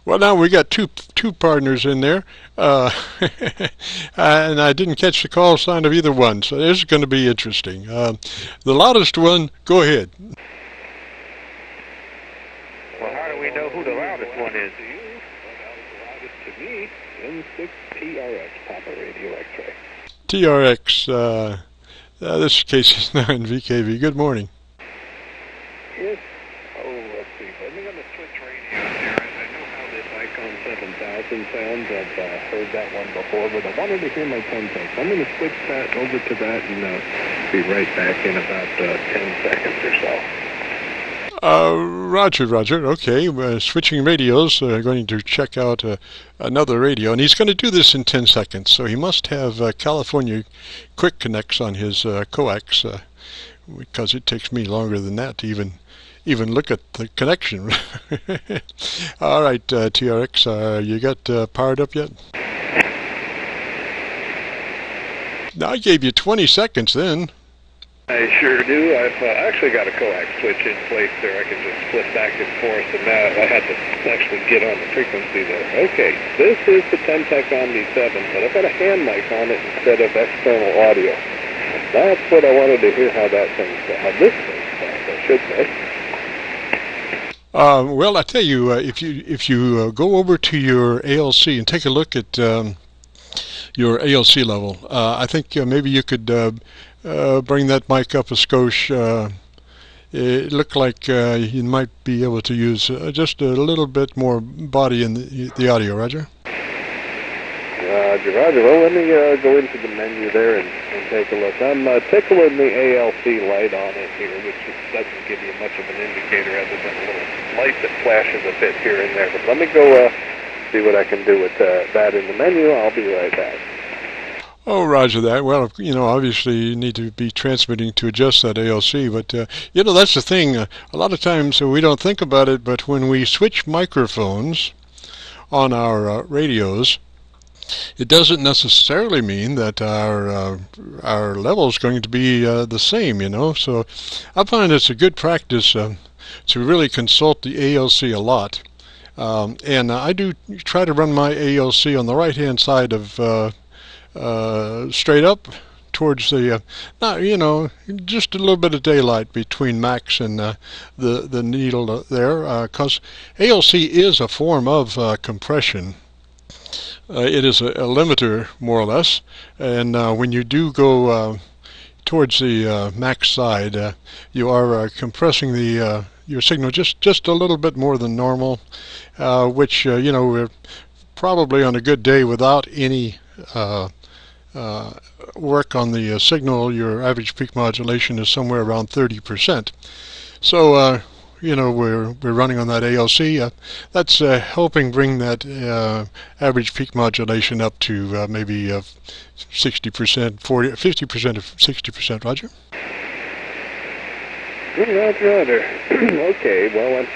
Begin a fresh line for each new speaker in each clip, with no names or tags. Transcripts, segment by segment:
Well, now we got two partners in there, and I didn't catch the call sign of either one, so this is going to be interesting. The loudest one, go ahead.
Well, how do we know who the loudest one is?
Loudest to me, N6 TRX, Papa Radio X-ray.
TRX, this is KC9VKV. Good morning.
Yes. Oh, let's see. Let me switch radios here. I know how this Icon 7000 sounds. I've heard that one before, but I wanted to hear my 10 takes. I'm going to switch that over to that and be right back in about 10 seconds or so.
Roger. Okay, switching radios. Going to check out another radio, and he's going to do this in 10 seconds. So he must have California Quick Connects on his coax, because it takes me longer than that to even look at the connection. All right, TRX, you got powered up yet? Now, I gave you 20 seconds then.
I sure do. I've actually got a coax switch in place there. I can just flip back and forth, and now I had to actually get on the frequency there. Okay, this is the Temtec Omni 7, but I've got a hand mic on it instead of external audio. That's what I wanted to hear, how that thing, how this thing sounds, I should say.
Well, I tell you, if you go over to your ALC and take a look at your ALC level, I think maybe you could bring that mic up a skosh. It looked like you might be able to use just a little bit more body in the audio, Roger?
Roger. Well, let me go into the menu there and take a look. I'm tickling the ALC light on it here, which doesn't give you much of an indicator other than a little light that flashes a bit here and there. But let me go see what I can do with that in the menu. I'll be right back.
Oh, roger that. Well, obviously you need to be transmitting to adjust that ALC, but, that's the thing. A lot of times we don't think about it, but when we switch microphones on our radios, it doesn't necessarily mean that our level is going to be the same, So I find it's a good practice to really consult the ALC a lot. And I do try to run my ALC on the right-hand side of straight up towards the just a little bit of daylight between max and the needle there, because ALC is a form of compression. It is a limiter, more or less, and when you do go towards the max side, you are compressing the your signal just a little bit more than normal, which we're probably on a good day without any work on the signal. Your average peak modulation is somewhere around 30%. So we're running on that ALC. That's helping bring that average peak modulation up to maybe 60%, 40, 50% of 60%. Roger.
Roger. Okay. Well, let's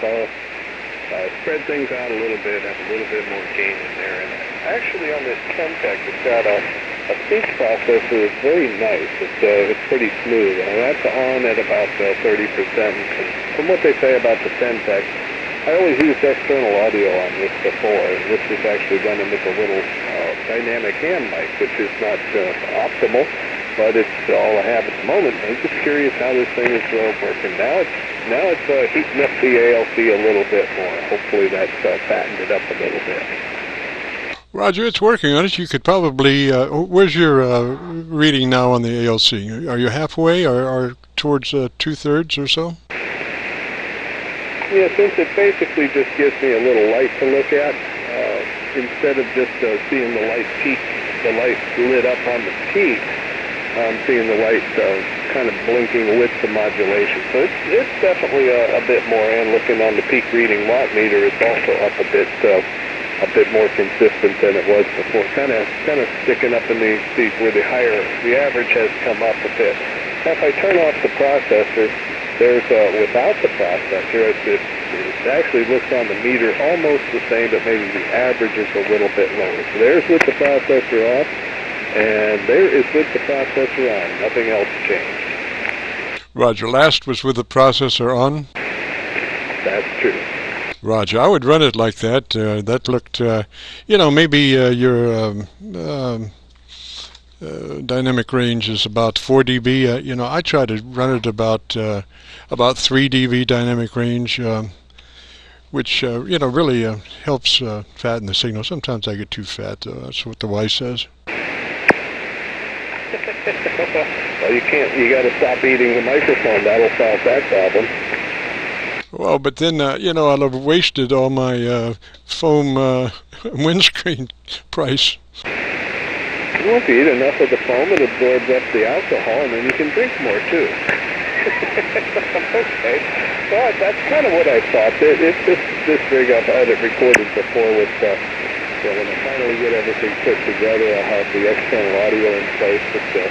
spread things out a little bit, have a little bit more gain in there. And actually, on this Temtec, it's got a speech processor. It's very nice. It's pretty smooth. And that's on at about 30%. And from what they say about the Temtec, I always used external audio on this before. And this is actually done with a little dynamic hand mic, which is not optimal, but it's all I have at the moment. I'm just curious how this thing is working. Now it's heating up the ALC a little bit more. Hopefully that's fattened it up a little bit.
Roger, it's working on it. You could probably, where's your reading now on the ALC? Are you halfway or towards 2/3 or so?
Yeah, since it basically just gives me a little light to look at, instead of just seeing the light peak, the light lit up on the peak, I'm seeing the light kind of blinking with the modulation. So it's definitely a bit more, and looking on the peak reading watt meter, it's also up a bit more consistent than it was before. Kind of sticking up in the where the average has come up a bit. Now, if I turn off the processor, there's without the processor, it actually looks on the meter almost the same, but maybe the average is a little bit lower. So there's with the processor off, and there is with the processor on. Nothing else changed.
Roger. Last was with the processor on?
That's true.
Roger. I would run it like that. That looked, maybe your dynamic range is about 4 dB. I try to run it about 3 dB dynamic range, which really helps fatten the signal. Sometimes I get too fat, though. That's what the wife says.
Well, you can't. You got to stop eating the microphone. That'll solve that problem.
Well, but then I'll have wasted all my foam windscreen price.
Well, if you eat enough of the foam, it absorbs up the alcohol, and then you can drink more too. Okay. Well, that's kind of what I thought. This rig, I've had it recorded before with. When I finally get everything put together, I'll have the external audio in place. But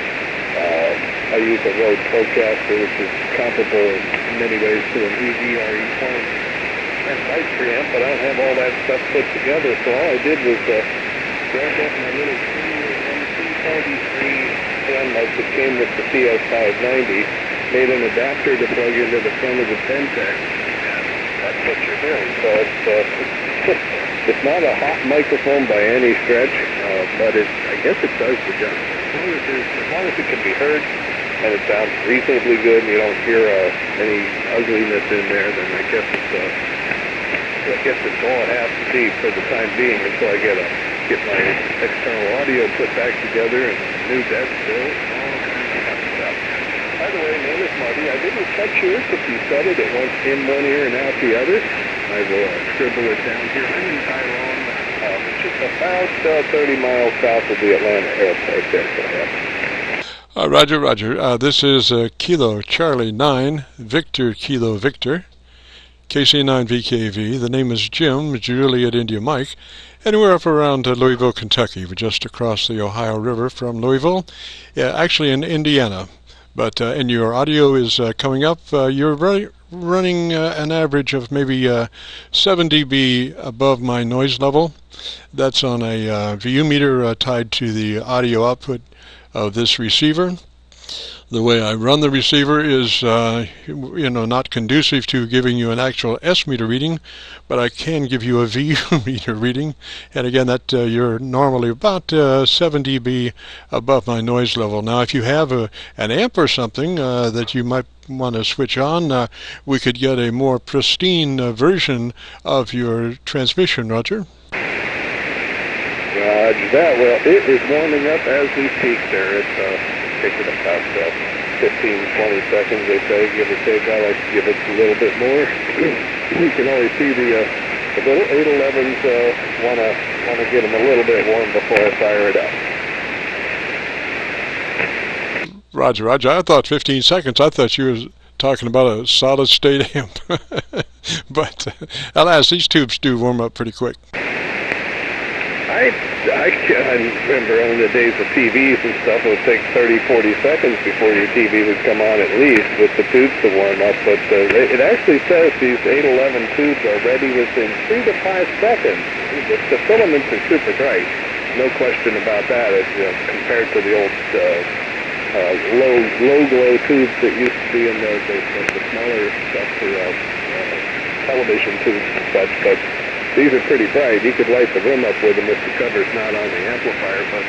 I use a Rode Procaster, which is comparable in many ways to an EVRE phone and light preamp, but I don't have all that stuff put together. So all I did was grab up my little MC33 pen like that came with the PS590, made an adapter to plug into the front of the Pentec, and that's what you're hearing. So it's not a hot microphone by any stretch, but I guess it does the job. As long as it can be heard and it sounds reasonably good and you don't hear any ugliness in there, then I guess it's all it has to be for the time being until I get my external audio put back together and new desk built and all kinds of stuff. By the way, name is Marty. I didn't catch yours if you said it. It went in one ear and out the other. I will scribble it down here. I'm in Tyrone, which is about 30 miles south of the Atlanta airport there. Go ahead.
Roger. This is Kilo Charlie 9, Victor Kilo Victor, KC9VKV. The name is Jim, Juliet India Mike, and we're up around Louisville, Kentucky. We're just across the Ohio River from Louisville, actually in Indiana. But and your audio is coming up. You're running an average of maybe 7 dB above my noise level. That's on a VU meter tied to the audio output of this receiver. The way I run the receiver is, not conducive to giving you an actual S meter reading, but I can give you a VU meter reading. And again, that you're normally about 7 dB above my noise level. Now, if you have an amp or something that you might want to switch on, we could get a more pristine version of your transmission, Roger.
Roger that. Well, it is warming up as we speak there. It's taking about 15, 20 seconds, they say, give or take. I like to give it a little bit more. You can always see the little 811s want to get them a little bit warm before I fire it up.
Roger. I thought 15 seconds. I thought you were talking about a solid state amp. But alas, these tubes do warm up pretty quick.
I remember on the days of TVs and stuff, it would take 30, 40 seconds before your TV would come on at least with the tubes to warm up. But it actually says these 811 tubes are ready within 3 to 5 seconds. The filaments are super bright, no question about that. Compared to the old low glow tubes that used to be in the smaller stuff for television tubes and such. But these are pretty bright. You could light the room up with them if the cover's not on the amplifier, but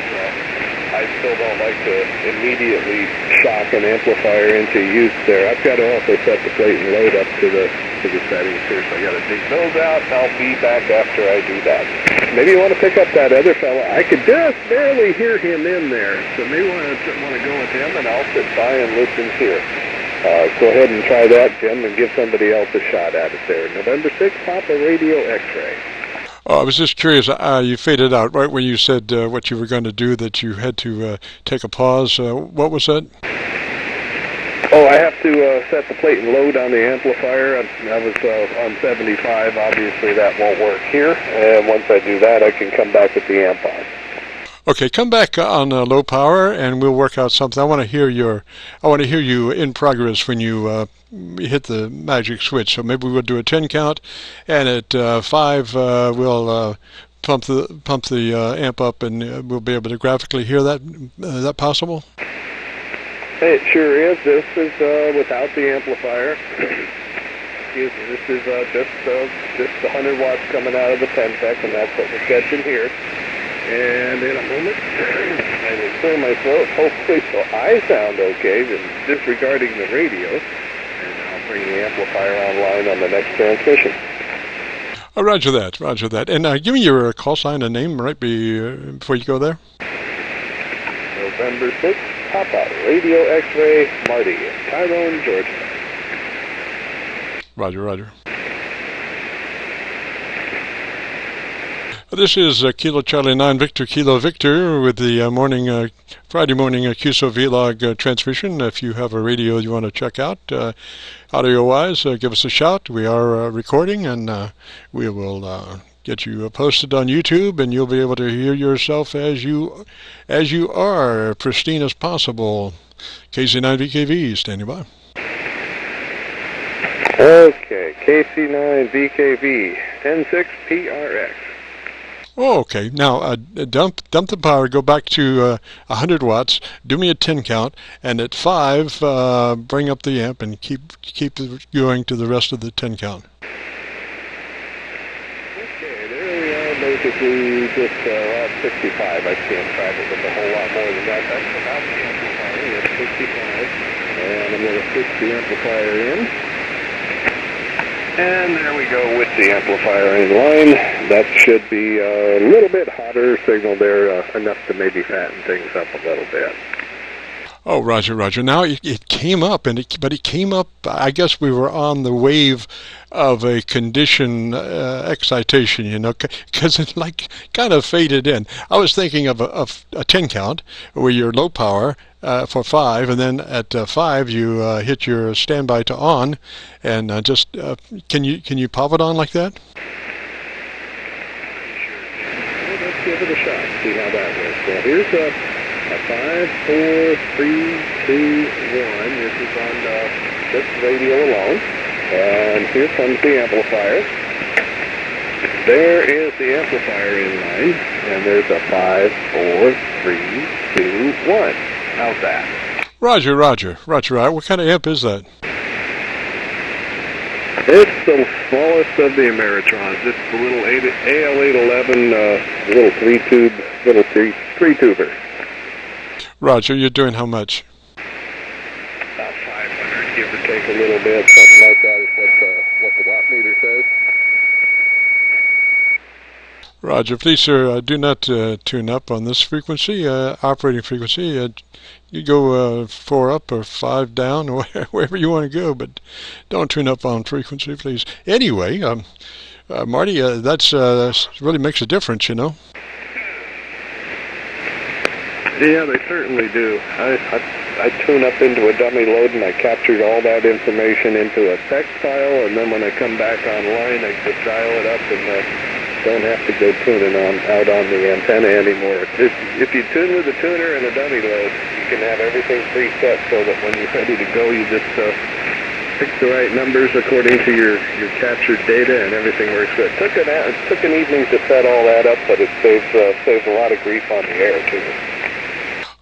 I still don't like to immediately shock an amplifier into use there. I've got to also set the plate and load up to the settings here, so I got to dig those out, and I'll be back after I do that. Maybe you want to pick up that other fella. I could just barely hear him in there, so maybe want to go with him, and I'll sit by and listen here. Go ahead and try that, Jim, and give somebody else a shot at it there. November 6th, Papa Radio X-Ray.
Oh, I was just curious. You faded out right when you said what you were going to do, that you had to take a pause. What was that?
Oh, I have to set the plate and load on the amplifier. I was on 75. Obviously, that won't work here. And once I do that, I can come back with the amp on.
Okay, come back on low power, and we'll work out something. I want to hear you in progress when you hit the magic switch. So maybe we'll do a 10 count, and at 5 we'll pump the amp up, and we'll be able to graphically hear that. Is that possible?
It sure is. This is without the amplifier. excuse me. This is just 100 watts coming out of the Pentec, and that's what we're catching here. And in a moment, I will clear my throat, hopefully, so I sound okay, disregarding the radio, and I'll bring the amplifier online on the next transmission.
Oh, roger that, roger that. And give me your call sign and name right before you go there.
November 6th, Papa, Radio X-Ray, Marty, Tyrone, Georgia.
Roger, roger. This is Kilo Charlie 9 Victor Kilo Victor with the Friday morning Qso-Vlog transmission. If you have a radio you want to check out, audio-wise, give us a shout. We are recording, and we will get you posted on YouTube, and you'll be able to hear yourself as you are, pristine as possible. KC9VKV, standing by.
Okay, KC9VKV, 106 PRX.
Oh, okay. Now, dump the power, go back to 100 watts, do me a 10 count, and at 5, bring up the amp and keep it going to the rest of the 10 count.
Okay, there we are, basically just around 65. I can't travel with a whole lot more than that. That's about the amplifier. We have 65. And I'm going to switch the amplifier in. And there we go with the amplifier in line. That should be a little bit hotter signal there, enough to maybe fatten things up a little bit.
Oh, roger, roger. Now it came up, but it came up, I guess we were on the wave of a condition excitation, you know, because it like kind of faded in. I was thinking of a 10 count where you're low power for 5, and then at 5 you hit your standby to on, and can you pop it on like that?
Well, let's give it a shot. See how that works. Well, here's a 5, 4, 3, 2, 1. This is on just radio alone. And here comes the amplifier. There is the amplifier in line. And there's a 5, 4, 3, 2, 1. How's that?
Roger, roger, roger. What kind of amp is that?
It's the smallest of the Ameritrons. It's the little AL811 little three-tuber.
Roger, you're doing how much?
About 500, give or take a little bit, something like that is what the watt meter says.
Roger, please, sir, do not tune up on this frequency, operating frequency. You go 4 up or 5 down, or wherever you want to go, but don't tune up on frequency, please. Anyway, Marty, that's really makes a difference, you know.
Yeah, they certainly do. I tune up into a dummy load, and I captured all that information into a text file, and then when I come back online, I just dial it up and don't have to go tuning out on the antenna anymore. If you tune with a tuner and a dummy load, you can have everything preset so that when you're ready to go, you just pick the right numbers according to your captured data, and everything works good. It took an evening to set all that up, but it saves a lot of grief on the air, too.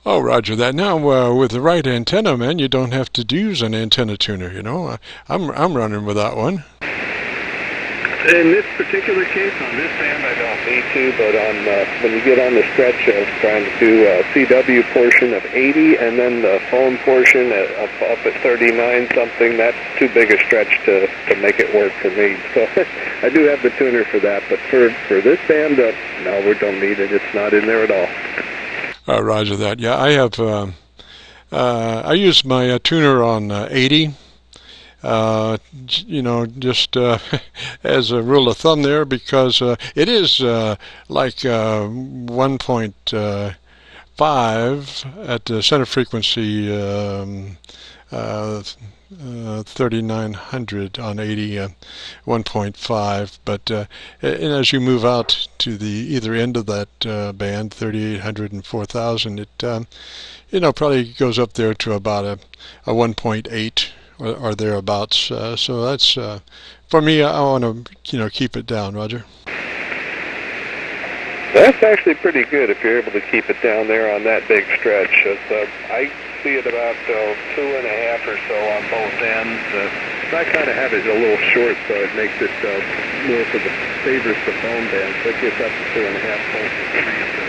Oh, roger that. Now, with the right antenna, man, you don't have to use an antenna tuner, you know. I'm running with that one.
In this particular case, on this band, I don't need to, but when you get on the stretch of trying to do a CW portion of 80 and then the phone portion up at 39 something, that's too big a stretch to make it work for me. So I do have the tuner for that, but for this band, no, we don't need it. It's not in there at all.
Roger that. Yeah, I have. I use my tuner on 80. You know, just as a rule of thumb there, because it is like 1.5 at the center frequency, 3900 on 80, 1.5, but and as you move out to the either end of that band, 3800 and 4000, it you know, probably goes up there to about a 1.8 or thereabouts. So that's for me. I want to, you know, keep it down, Roger.
That's actually pretty good if you're able to keep it down there on that big stretch. I see it about 2.5 or so on both ends. I kind of have it a little short, so it makes it more for the favors the phone band. So it gets up to 2.5 pulses to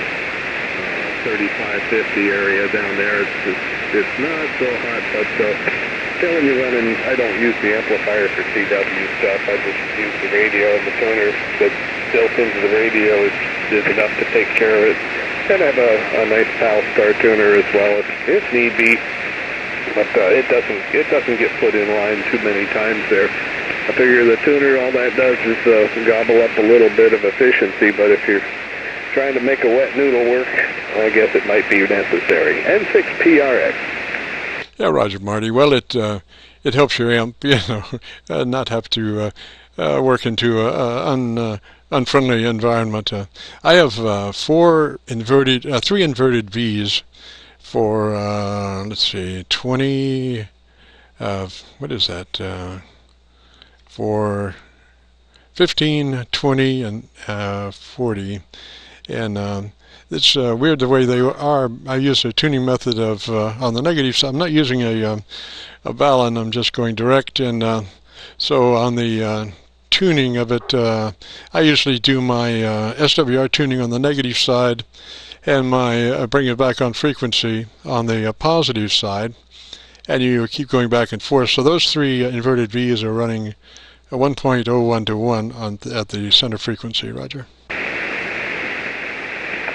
35, 50 area down there. It's not so hot, but when you're running, I don't use the amplifier for CW stuff. I just use the radio, and the tuner that's built into the radio is enough to take care of it. And I have a nice PAL star tuner as well if need be. But it doesn't get put in line too many times there. I figure the tuner, all that does is gobble up a little bit of efficiency, but if you're trying to make a wet noodle work, I guess it might be necessary. N6PRX.
Yeah, Roger, Marty. Well, it helps your amp, not have to work into a unfriendly environment. I have three inverted V's for let's see, 20. What is that? For 15, 20, and 40. And it's weird the way they are. I use a tuning method of on the negative side. I'm not using a balun. I'm just going direct. And so on the tuning of it, I usually do my SWR tuning on the negative side, and my bring it back on frequency on the positive side. And you keep going back and forth. So those three inverted V's are running 1.01 to 1 at the center frequency, Roger.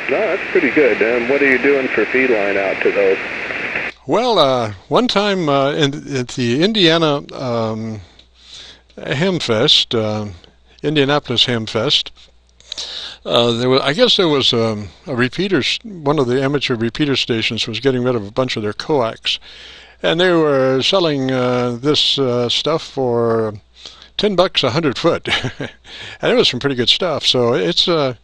No, that's pretty good. What are you doing for feed line out to those?
Well, one time at the Indiana Hamfest, Indianapolis Hamfest, I guess there was a repeater. One of the amateur repeater stations was getting rid of a bunch of their coax, and they were selling this stuff for $10 a 100 foot, and it was some pretty good stuff. So it's a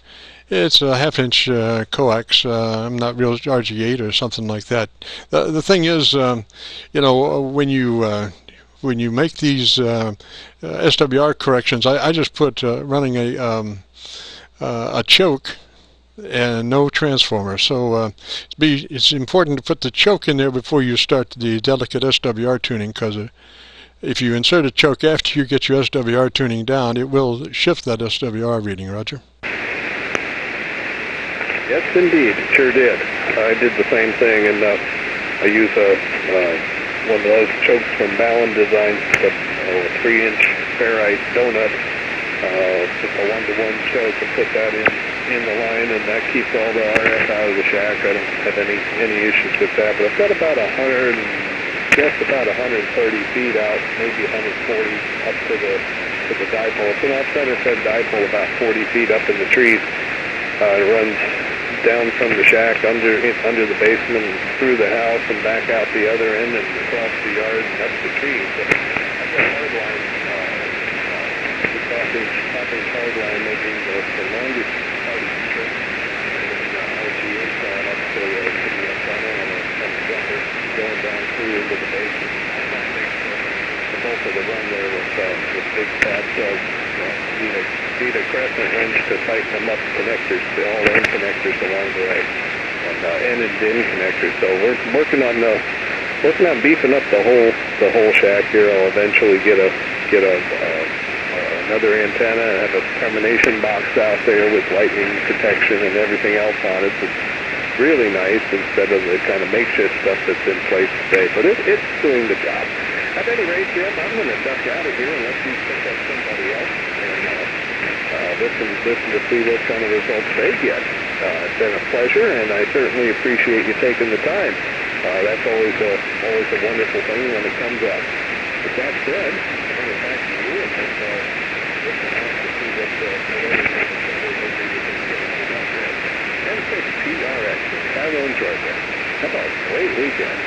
half-inch coax, not real RG8 or something like that. The thing is, when you make these SWR corrections, I just put running a choke and no transformer. So it's important to put the choke in there before you start the delicate SWR tuning, because if you insert a choke after you get your SWR tuning down, it will shift that SWR reading, Roger.
Yes, indeed, it sure did. I did the same thing, and I use one of those chokes from Balun Designs, a 3-inch ferrite donut, just a 1-to-1 choke, and put that in the line, and that keeps all the RF out of the shack. I don't have any issues with that, but I've got about 130 feet out, maybe 140 up to the dipole. It's an off-center fed dipole about 40 feet up in the trees. It runs down from the shack under the basement and through the house and back out the other end and across the yard and up the trees. So I've got hard line, top-inch hard line making the longest part of the trip. And RGA going up to the antenna on a jumper going down through into the basement. The bulk of the run there with big fat need a crescent wrench to tighten them up, connectors, all end connectors along the way, and in DIN connectors. So we're working on beefing up the whole shack here. I'll eventually get another antenna and have a termination box out there with lightning protection and everything else on it. It's really nice instead of the kind of makeshift stuff that's in place today. But it's doing the job. At any rate, Jim, I'm going to duck out of here and let you pick up somebody else and listen to see what kind of results they get. It's been a pleasure, and I certainly appreciate you taking the time. That's always a wonderful thing when it comes up. With that said, I'm going to back to you and just listen out to see what N6PRX in Tyrone, Georgia. Have a great weekend.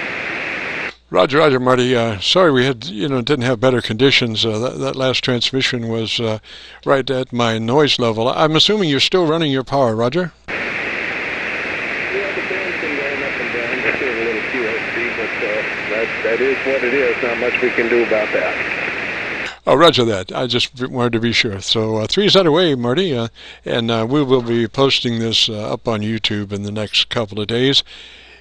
Roger, Marty. Sorry we didn't have better conditions. That last transmission was right at my noise level. I'm assuming you're still running your power, Roger?
Yeah, the band's been going up and down. We're seeing a little QSD, but that is what it is. Not much we can do about that.
Oh, roger that. I just wanted to be sure. So 3's underway, Marty, and we will be posting this up on YouTube in the next couple of days.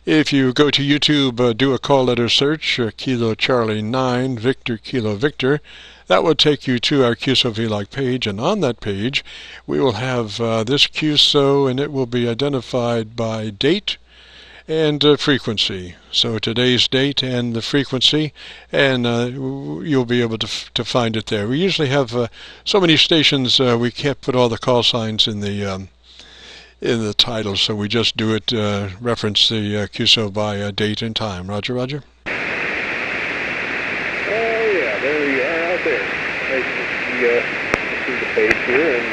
If you go to YouTube, do a call letter search, Kilo Charlie 9, Victor Kilo Victor. That will take you to our Qso-Vlog page, and on that page we will have this QSO, and it will be identified by date and frequency. So today's date and the frequency, and you'll be able to find it there. We usually have so many stations we can't put all the call signs in the title, so we just do it, reference the QSO by date and time. Roger, Roger.
There you are out there. I see the page here, and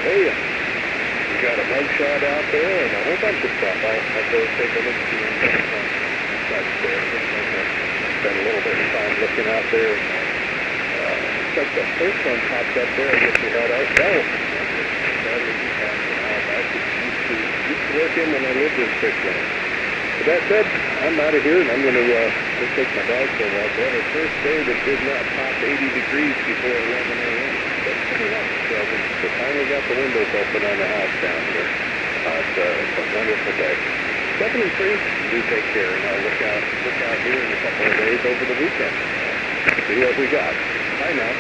hey, we got a mugshot out there and a whole bunch of stuff. I'll go take a look at the that's there. Spend a little bit of time looking out there. But the first one popped up there. I guess we had our used to work in when I lived in Quickland. With that said, I'm out of here, and I'm going to go take my dog for a walk. We had our first day that did not pop 80 degrees before 11 a.m. That's pretty nice. So we finally got the windows open on the house down here. It's a wonderful day. 7 and 3, do take care, and I'll look out here in a couple of days over the weekend. See what we got. Bye now.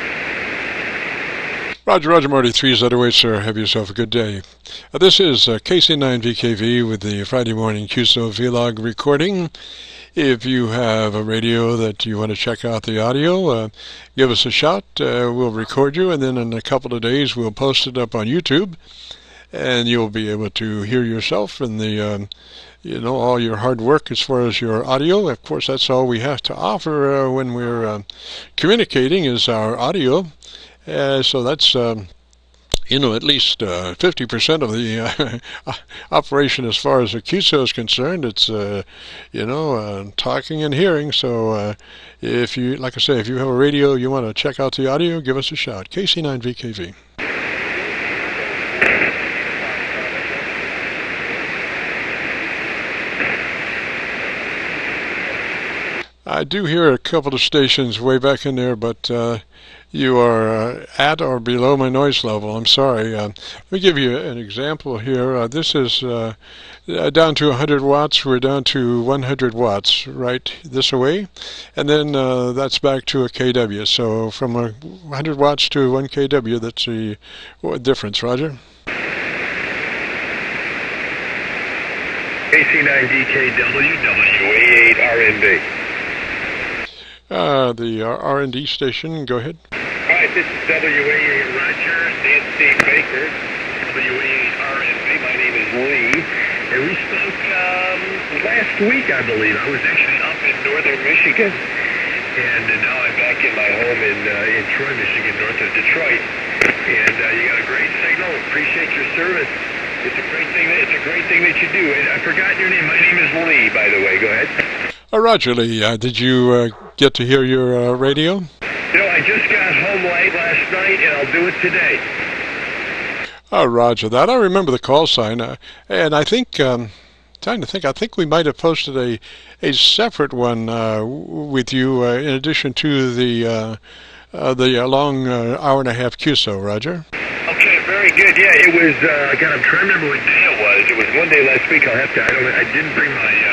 Roger, Roger, Marty 3Z08, sir. Have yourself a good day. This is KC9VKV with the Friday morning Qso-Vlog recording. If you have a radio that you want to check out the audio, give us a shout. We'll record you, and then in a couple of days we'll post it up on YouTube, and you'll be able to hear yourself and the all your hard work as far as your audio. Of course, that's all we have to offer when we're communicating is our audio. So that's, at least 50% of the operation as far as the QSO is concerned. It's, talking and hearing. So if you, like I say, if you have a radio, you want to check out the audio, give us a shout. KC9VKV. I do hear a couple of stations way back in there, but you are at or below my noise level. I'm sorry. Let me give you an example here. This is down to 100 watts. We're down to 100 watts right this way. And then that's back to a kW. So from 100 watts to 1 kW, that's the difference. Roger?
KC9VKW, WA8RNB.
The R&D station, go ahead.
Hi, this is WA8 Roger, Nancy Baker, WA8RNB. My name is Lee, and we spoke last week, I believe. I was actually up in northern Michigan, and now I'm back in my home in Troy, Michigan, north of Detroit. And you got a great signal. Appreciate your service. It's a great thing. It's a great thing that you do. And I forgot your name. My name is Lee, by the way. Go ahead.
Roger Lee, did you get to hear your radio?
I just got home late last night, and I'll do it today.
Roger that. I remember the call sign, and I think, trying to think, I think we might have posted a separate one with you in addition to the long hour and a half QSO, Roger.
Okay, very good. Yeah, it was, God, I'm trying to remember what day it was. It was one day last week. I didn't bring my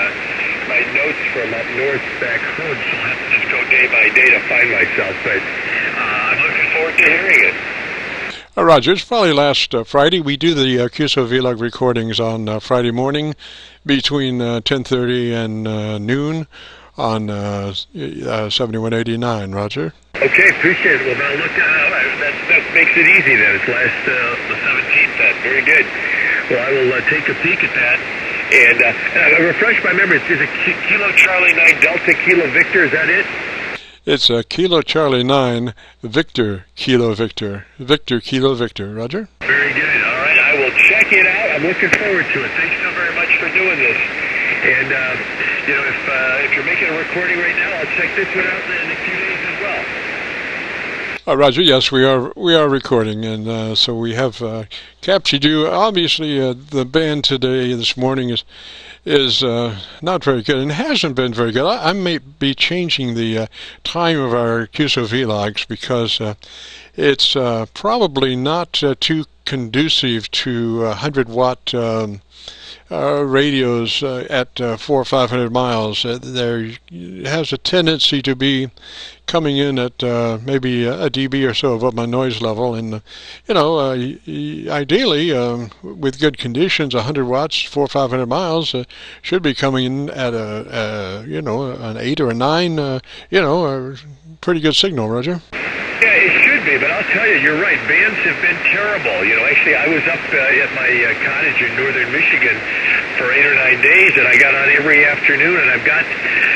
notes from up north back home, so I'll have to just go day by day to find myself, but I'm looking forward to hearing it.
Roger, it's probably last Friday. We do the Qso-Vlog recordings on Friday morning between 10:30 and noon on 7189, Roger.
Okay, appreciate it. Well, now look, that makes it easy then. It's last the 17th then. Very good. Well, I will take a peek at that. And refresh my memory. Is it Kilo Charlie 9 Delta Kilo Victor? Is that it?
It's Kilo Charlie 9 Victor Kilo Victor. Victor Kilo Victor. Roger?
Very good. All right. I will check it out. I'm looking forward to it. Thanks so very much for doing this. And, if you're making a recording right now, I'll check this one out in a few days as well.
Roger, yes, we are recording, and so we have captured you. Obviously, the band this morning is not very good, and hasn't been very good. I may be changing the time of our Qso-Vlogs because it's probably not too conducive to 100-watt radios at 400 or 500 miles. There has a tendency to be coming in at maybe a dB or so above my noise level, and ideally with good conditions, 100 watts, 400 or 500 miles should be coming in at an 8 or a 9, a pretty good signal, Roger.
Yeah, it should be, but I'll tell you, you're right. Bands have been terrible. Actually, I was up at my cottage in northern Michigan for 8 or 9 days, and I got on every afternoon, and I've got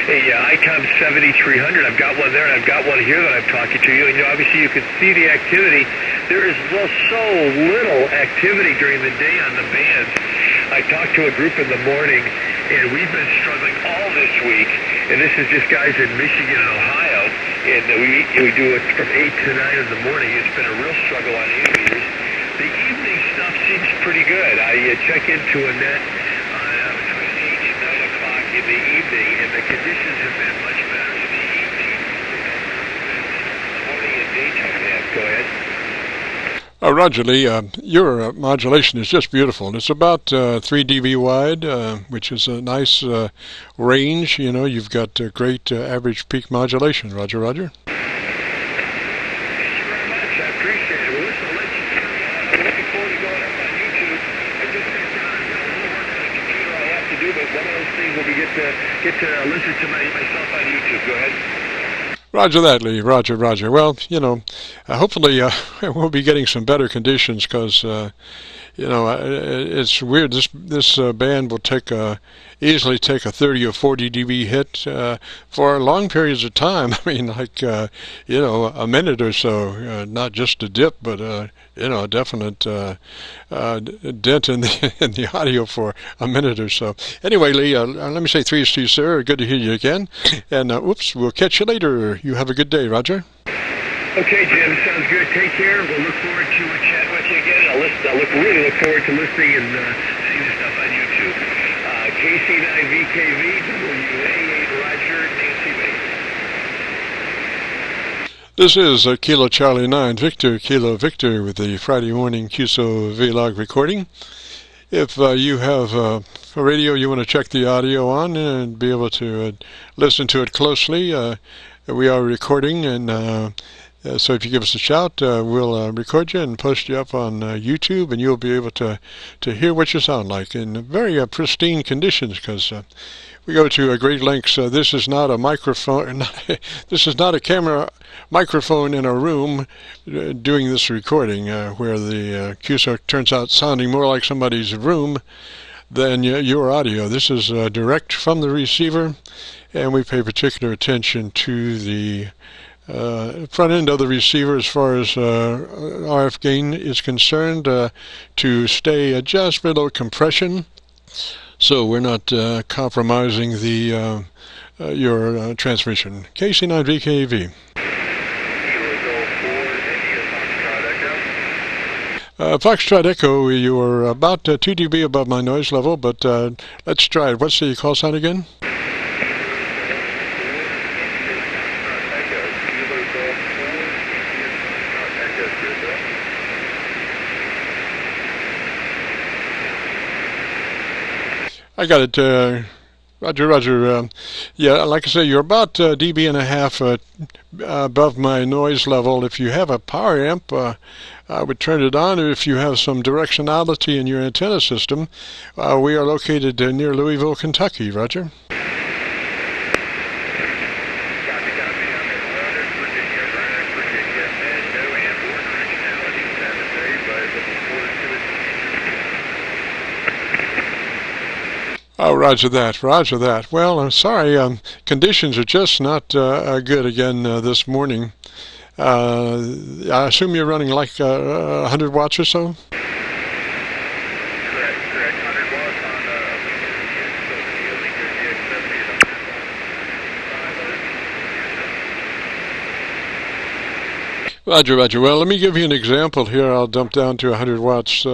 a ICOM 7300. I've got one there, and I've got one here that I'm talking to you. And obviously, you can see the activity. There is so little activity during the day on the bands. I talked to a group in the morning, and we've been struggling all this week. And this is just guys in Michigan and Ohio. And we do it from 8 to 9 in the morning. It's been a real struggle on 8 meters. The evening stuff seems pretty good. I check into a net between 8 and 9 o'clock in the evening, and the conditions have been much better in the evening. Morning and daytime net. Go ahead.
Roger Lee, your modulation is just beautiful. It's about 3 dB wide, which is a nice range. You've got great average peak modulation. Roger, Roger.
Thank you very much. I appreciate it. Well, listen, I'll let you carry on. I'm looking forward to going up on YouTube. I just got a little work on the computer I have to do, but one of those things will be get to listen to myself on YouTube. Go ahead.
Roger that, Lee. Roger, Roger. Well, hopefully we'll be getting some better conditions because, it's weird. This band will easily take a 30 or 40 dB hit for long periods of time. I mean, like, a minute or so, not just a dip, but, a definite dent in the audio for a minute or so. Anyway, Lee, let me say threes to you, sir. Good to hear you again. And, we'll catch you later. You have a good day, Roger.
Okay, Jim. Sounds good. Take care. We'll look forward to chatting with you again. I'll really look forward to listening and seeing the stuff on YouTube. KC9VKV, WA8 Roger, Nancy Baker.
This is Kilo Charlie 9, Victor, Kilo Victor with the Friday morning Qso-Vlog recording. If you have a radio you want to check the audio on and be able to listen to it closely, we are recording, and so if you give us a shout, we'll record you and post you up on YouTube, and you'll be able to hear what you sound like in very pristine conditions, because we go to great lengths. This is not a microphone. This is not a camera microphone in a room doing this recording, where the Qso turns out sounding more like somebody's room than your audio. This is direct from the receiver, and we pay particular attention to the front end of the receiver as far as RF gain is concerned, to stay just below compression, so we're not compromising the your transmission. KC9VKV. Foxtrot Echo, you are about 2 dB above my noise level, but let's try it. What's the call sign again? I got it, Roger, Roger. Yeah, like I say, you're about dB and a half above my noise level. If you have a power amp, I would turn it on. If you have some directionality in your antenna system, we are located near Louisville, Kentucky. Roger. Oh, roger that, roger that. Well, I'm sorry, conditions are just not good again this morning. I assume you're running like 100 watts or so?
Correct, 100 watts on
Roger, Roger. Well, let me give you an example here. I'll dump down to 100 watts.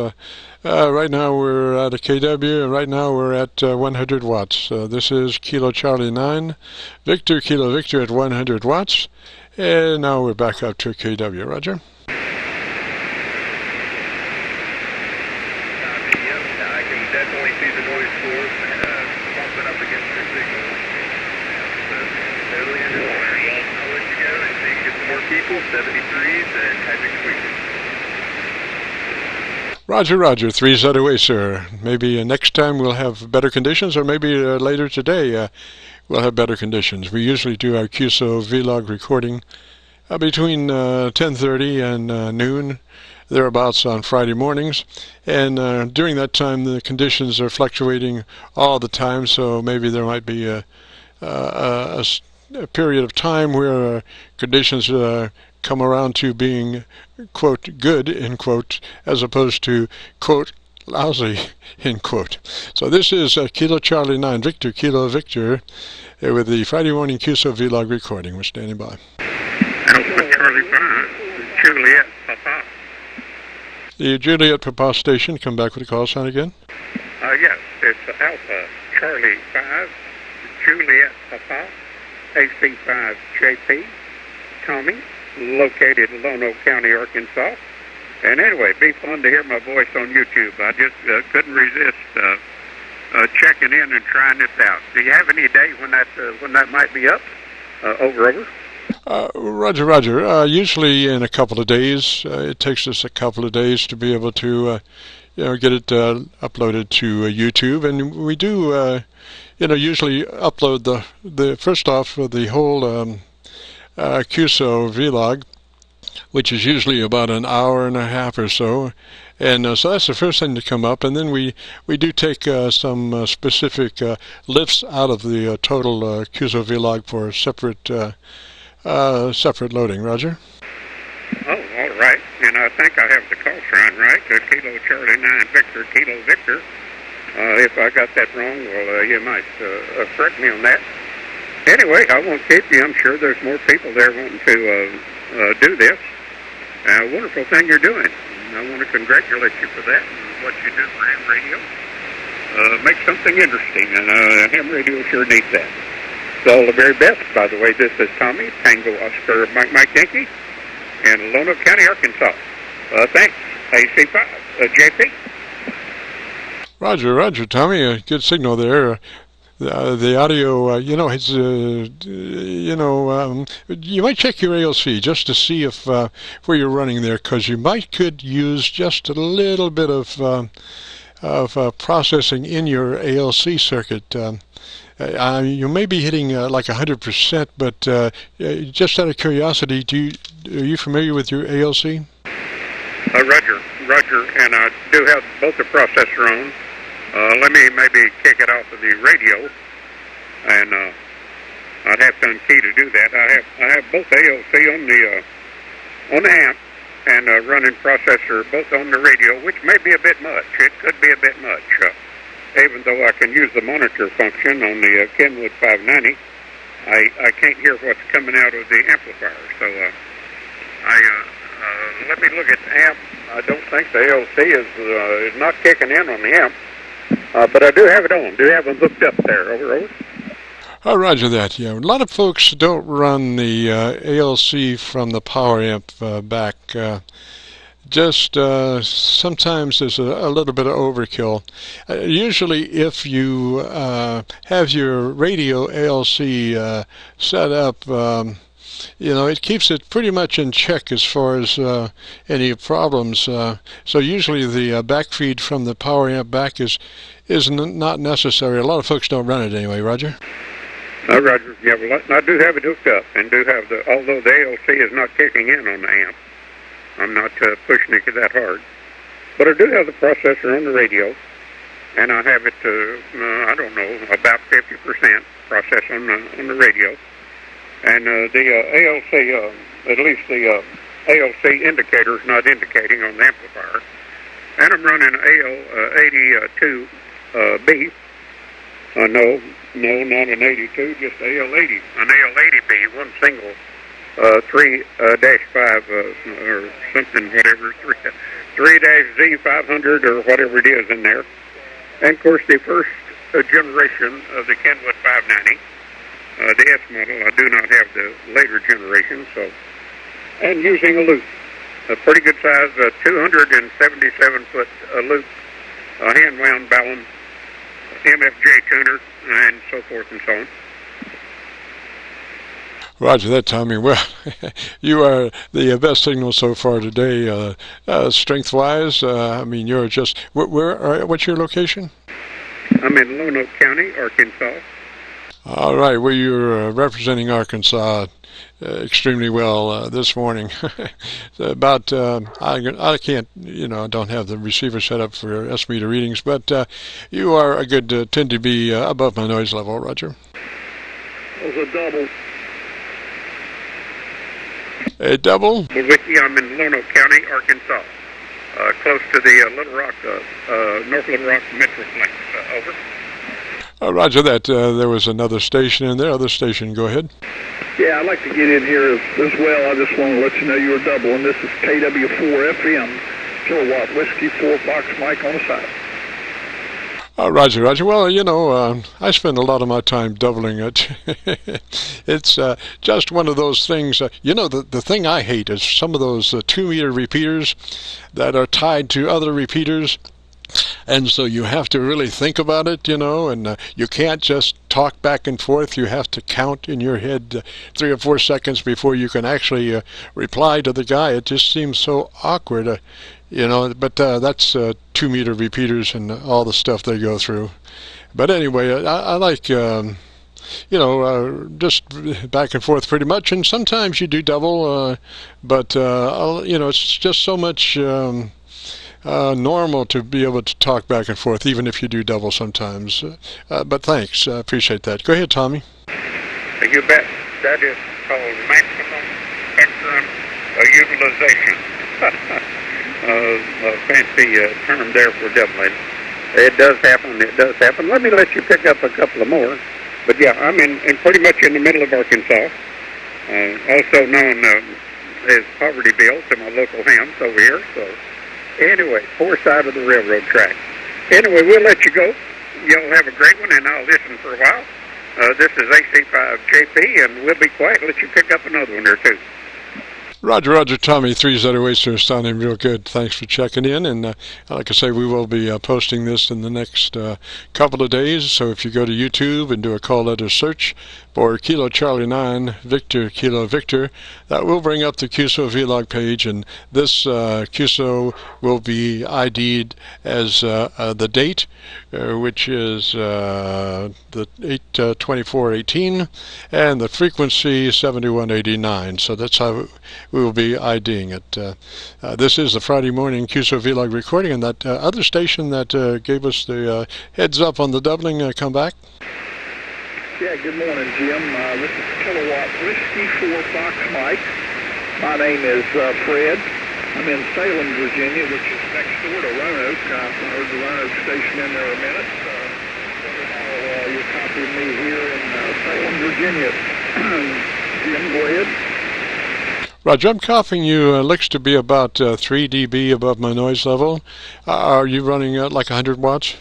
Right now we're at a KW, and right now we're at 100 watts. This is Kilo Charlie 9, Victor, Kilo Victor at 100 watts. And now we're back up to KW. Roger.
see the noise force bumping up against your signal. Steadily into the wire. I'll let you go and see you get some more people, 73s, and Patrick Squeaker.
Roger, Roger. 3 set away, sir. Maybe next time we'll have better conditions, or maybe later today we'll have better conditions. We usually do our Qso-Vlog recording between 10:30 and noon, thereabouts on Friday mornings. And during that time, the conditions are fluctuating all the time, so maybe there might be a period of time where conditions come around to being, quote, good, end quote, as opposed to, quote, lousy, end quote. So this is Kilo Charlie 9 Victor Kilo Victor with the Friday morning Qso-Vlog recording. We're standing by.
Alpha Charlie 5, Juliet Papa.
The Juliet Papa station, come back with a call sign again.
Yes, it's Alpha Charlie 5, Juliet Papa, AC5JP, Tommy, located in Lono County, Arkansas. And anyway, it'd be fun to hear my voice on YouTube. I just couldn't resist checking in and trying this out. Do you have any day when that might be up? Over.
Roger, Roger. Usually in a couple of days. It takes us a couple of days to be able to get it uploaded to YouTube, and we do usually upload the first off the whole Qso-Vlog, which is usually about an hour and a half or so, and so that's the first thing to come up. And then we do take some specific lifts out of the total Qso-Vlog for separate loading. Roger.
Oh, all right. And I think I have the call sign right. Kilo Charlie 9 Victor Kilo Victor. If I got that wrong, well, you might correct me on that. Anyway, I won't keep you. I'm sure there's more people there wanting to do this. Wonderful thing you're doing. I want to congratulate you for that and what you do for ham radio. Make something interesting, and ham radio sure needs that. So all the very best. By the way, this is Tommy, Tango Oscar Mike Yankee, in Lono County, Arkansas. Thanks. AC5, JP.
Roger, Roger, Tommy. A good signal there. The audio, it's, you might check your ALC just to see if where you're running there, because you could use just a little bit of processing in your ALC circuit. You may be hitting like 100%, but just out of curiosity, are you familiar with your ALC?
Roger, and I do have both the processor on. Let me maybe kick it off of the radio, and I'd have to unkey to do that. I have both ALC on the amp and running processor both on the radio, which may be a bit much. It could be a bit much, even though I can use the monitor function on the Kenwood 590. I can't hear what's coming out of the amplifier, so let me look at the amp. I don't think the ALC is not kicking in on the amp. But I do have it on. Do have them hooked up there. Over.
Oh, roger that. Yeah, a lot of folks don't run the ALC from the power amp back. Just sometimes there's a little bit of overkill. Usually, if you have your radio ALC set up, it keeps it pretty much in check as far as any problems. So usually the backfeed from the power amp back is not necessary. A lot of folks don't run it anyway. Roger?
Roger. Yeah, well, I do have it hooked up, and do have although the ALC is not kicking in on the amp. I'm not pushing it that hard. But I do have the processor on the radio, and I have it, I don't know, about 50% process on the radio. And the ALC, at least the ALC indicator is not indicating on the amplifier. And I'm running AL82B. No, not an 82, just AL80. An AL80B, one single 3-5 or something, whatever, 3-Z500 or whatever it is in there. And of course, the first generation of the Kenwood 590. The S model, I do not have the later generation, so, and using a loop, a pretty good size 277-foot loop, hand-wound balun, MFJ tuner, and so forth and so on.
Roger that, Tommy. Well, you are the best signal so far today, strength-wise. I mean, you're just what's your location?
I'm in Lonoke County, Arkansas.
All right, well, you're representing Arkansas extremely well this morning. About I can't, I don't have the receiver set up for S-meter readings, but you are a good tend to be above my noise level, Roger.
It was a double.
A double?
Well, with you, I'm in Lonoke County, Arkansas, close to the Little Rock, North Little Rock Metroplex. Over.
Roger that. There was another station in there. Other station, go ahead.
Yeah, I'd like to get in here as well. I just want to let you know you were doubling. This is KW4 FM, Kilowatt Whiskey 4 Fox Mike on the side.
Roger. Well, I spend a lot of my time doubling it. It's just one of those things. The thing I hate is some of those 2-meter repeaters that are tied to other repeaters. And so you have to really think about it, and you can't just talk back and forth. You have to count in your head 3 or 4 seconds before you can actually reply to the guy. It just seems so awkward, but that's 2-meter repeaters and all the stuff they go through. But anyway, I like, just back and forth pretty much. And sometimes you do double, but, it's just so much... normal to be able to talk back and forth, even if you do double sometimes. But thanks, I appreciate that. Go ahead, Tommy.
You bet. That is called maximum spectrum utilization. A fancy term there for doubling. It does happen. Let me let you pick up a couple of more. But yeah, I'm in pretty much in the middle of Arkansas, also known as Povertyville to my local hams over here. So. Anyway, poor side of the railroad track. Anyway, we'll let you go. Y'all have a great one, and I'll listen for a while. This is AC5JP, and we'll be quiet. Let you pick up another one or two.
Roger, Tommy, 308, sir, sounding real good. Thanks for checking in, and like I say, we will be posting this in the next couple of days, so if you go to YouTube and do a call letter search for Kilo Charlie 9, Victor, Kilo Victor, that will bring up the Qso-Vlog page, and this Qso will be ID'd as the date, which is the 8/24/18, and the frequency 7189, so that's how we will be IDing it. This is the Friday morning Qso-Vlog recording, and that other station that gave us the heads up on the doubling, come back.
Yeah, good morning, Jim. This is Kilowatt Whiskey 4 Fox Mike. My name is Fred. I'm in Salem, Virginia, which is next door to Roanoke. I heard the Roanoke station in there a minute. You're copying me here in Salem, Virginia. Jim, go ahead.
Roger, I'm copying you. Looks to be about 3 dB above my noise level. Are you running like 100 watts?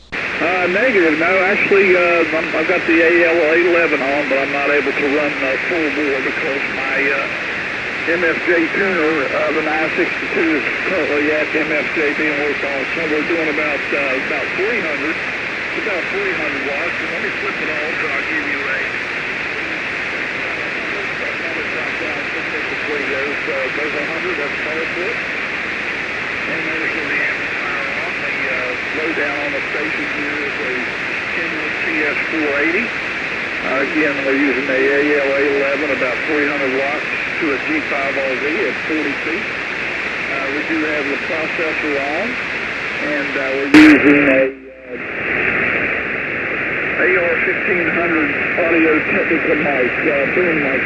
Negative. No, actually, I've got the AL811 on, but I'm not able to run full bore because my MFJ tuner, the 962, is currently at MFJ being worked on. So we're doing about 300. It's about 300 watts. And let me flip it off, so I'll give you a. There's 100. That's powerful. And there's the amplifier on. The low down on the station here is a Kenwood CS480. Again, we're using the AL811, about 300 watts to a G5RV at 40 feet. We do have the processor on, and we're using a AR1500 Audio Technica mic, boom mic.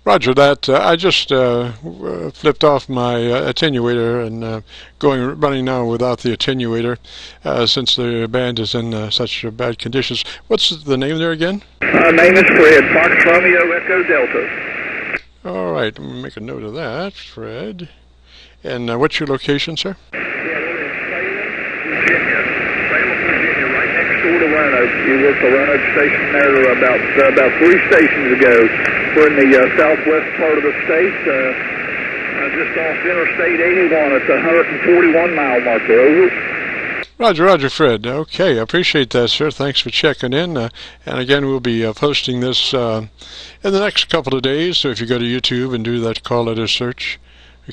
Roger that. I just flipped off my attenuator and running now without the attenuator since the band is in such bad conditions. What's the name there again?
Name is Fred, Fox Romeo Echo Delta.
All right, I'm going to make a note of that, Fred. And what's your location, sir?
Yeah, we're in Salem, Virginia, right next door to Roanoke. You worked the Roanoke station there about 3 stations ago. We're in the southwest part of the state,
Just off Interstate 81 at the 141 mile marker. Over.
Roger, Fred. Okay, I appreciate that, sir. Thanks for checking in. And again, we'll be posting this in the next couple of days. So if you go to YouTube and do that call letter search,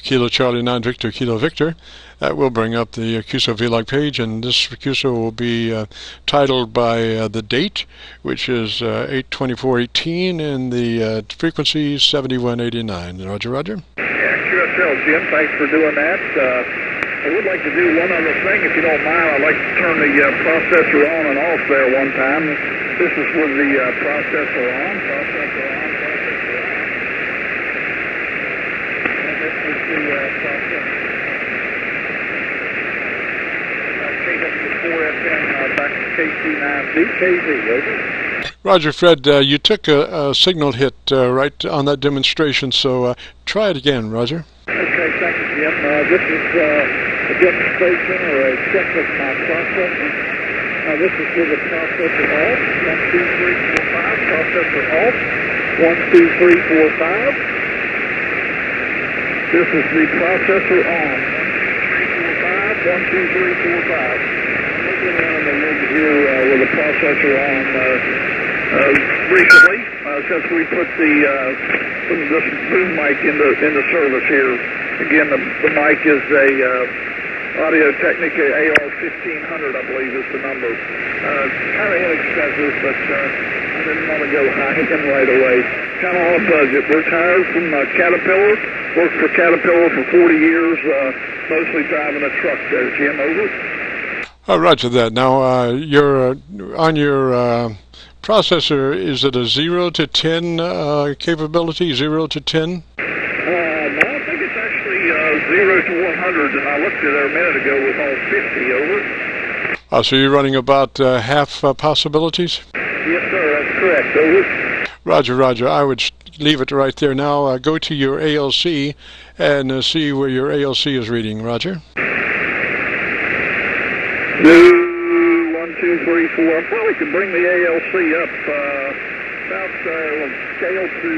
Kilo Charlie 9 Victor Kilo Victor, that will bring up the Qso-Vlog page, and this Qso will be titled by the date, which is 8/24/18, and the frequency 7189. Roger.
Yeah, QSL, Jim. Thanks for doing that. I would like to do one other thing, if you don't mind. I'd like to turn the processor on and off there one time. This is with the processor on. And this is the processor. Take up the 4FM back to KC9VKV. Over.
Roger, Fred. You took a signal hit right on that demonstration, so try it again, Roger.
Okay, thank you, Jim. This is a demonstration or a check of my processor. This is with the processor off. 1, 2, 3, 4, 5. Processor off. 1, 2, 3, 4, 5. This is the processor on. 1, 2, 3, 4, 5. I'm looking around the rig here with the processor on recently, since we put this boom mic into service here. Again, the mic is a Audio-Technica AR-1500, I believe is the number. Kind of inexpensive, but I didn't want to go high-end right away. Kind of on a budget. Retired from Caterpillar. Worked for Caterpillar for 40 years, mostly driving a truck there, Jim. Over.
Oh, roger that. Now, you're on your processor, is it a 0 to 10 capability, 0 to 10?
No, I think it's actually 0 to 100, and I looked at it a minute ago with all 50, over.
Oh, so you're running about half possibilities?
Yes, sir, that's correct, over.
Roger. I would leave it right there. Now, go to your ALC and see where your ALC is reading, Roger.
1, 2, 3, 4. I probably could bring the ALC up about scale to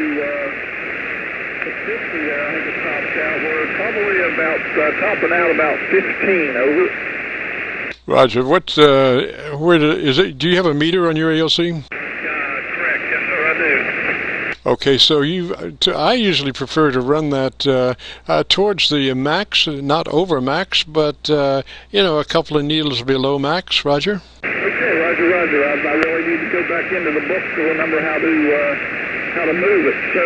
50 there. I think it tops out. We're probably about topping out about 15. Over.
Roger. Is it? Do you have a meter on your ALC?
Correct. Yes, sir. I do.
Okay, so I usually prefer to run that towards the max, not over max, but a couple of needles below max. Roger.
Okay, Roger. I really need to go back into the book to remember how to move it. So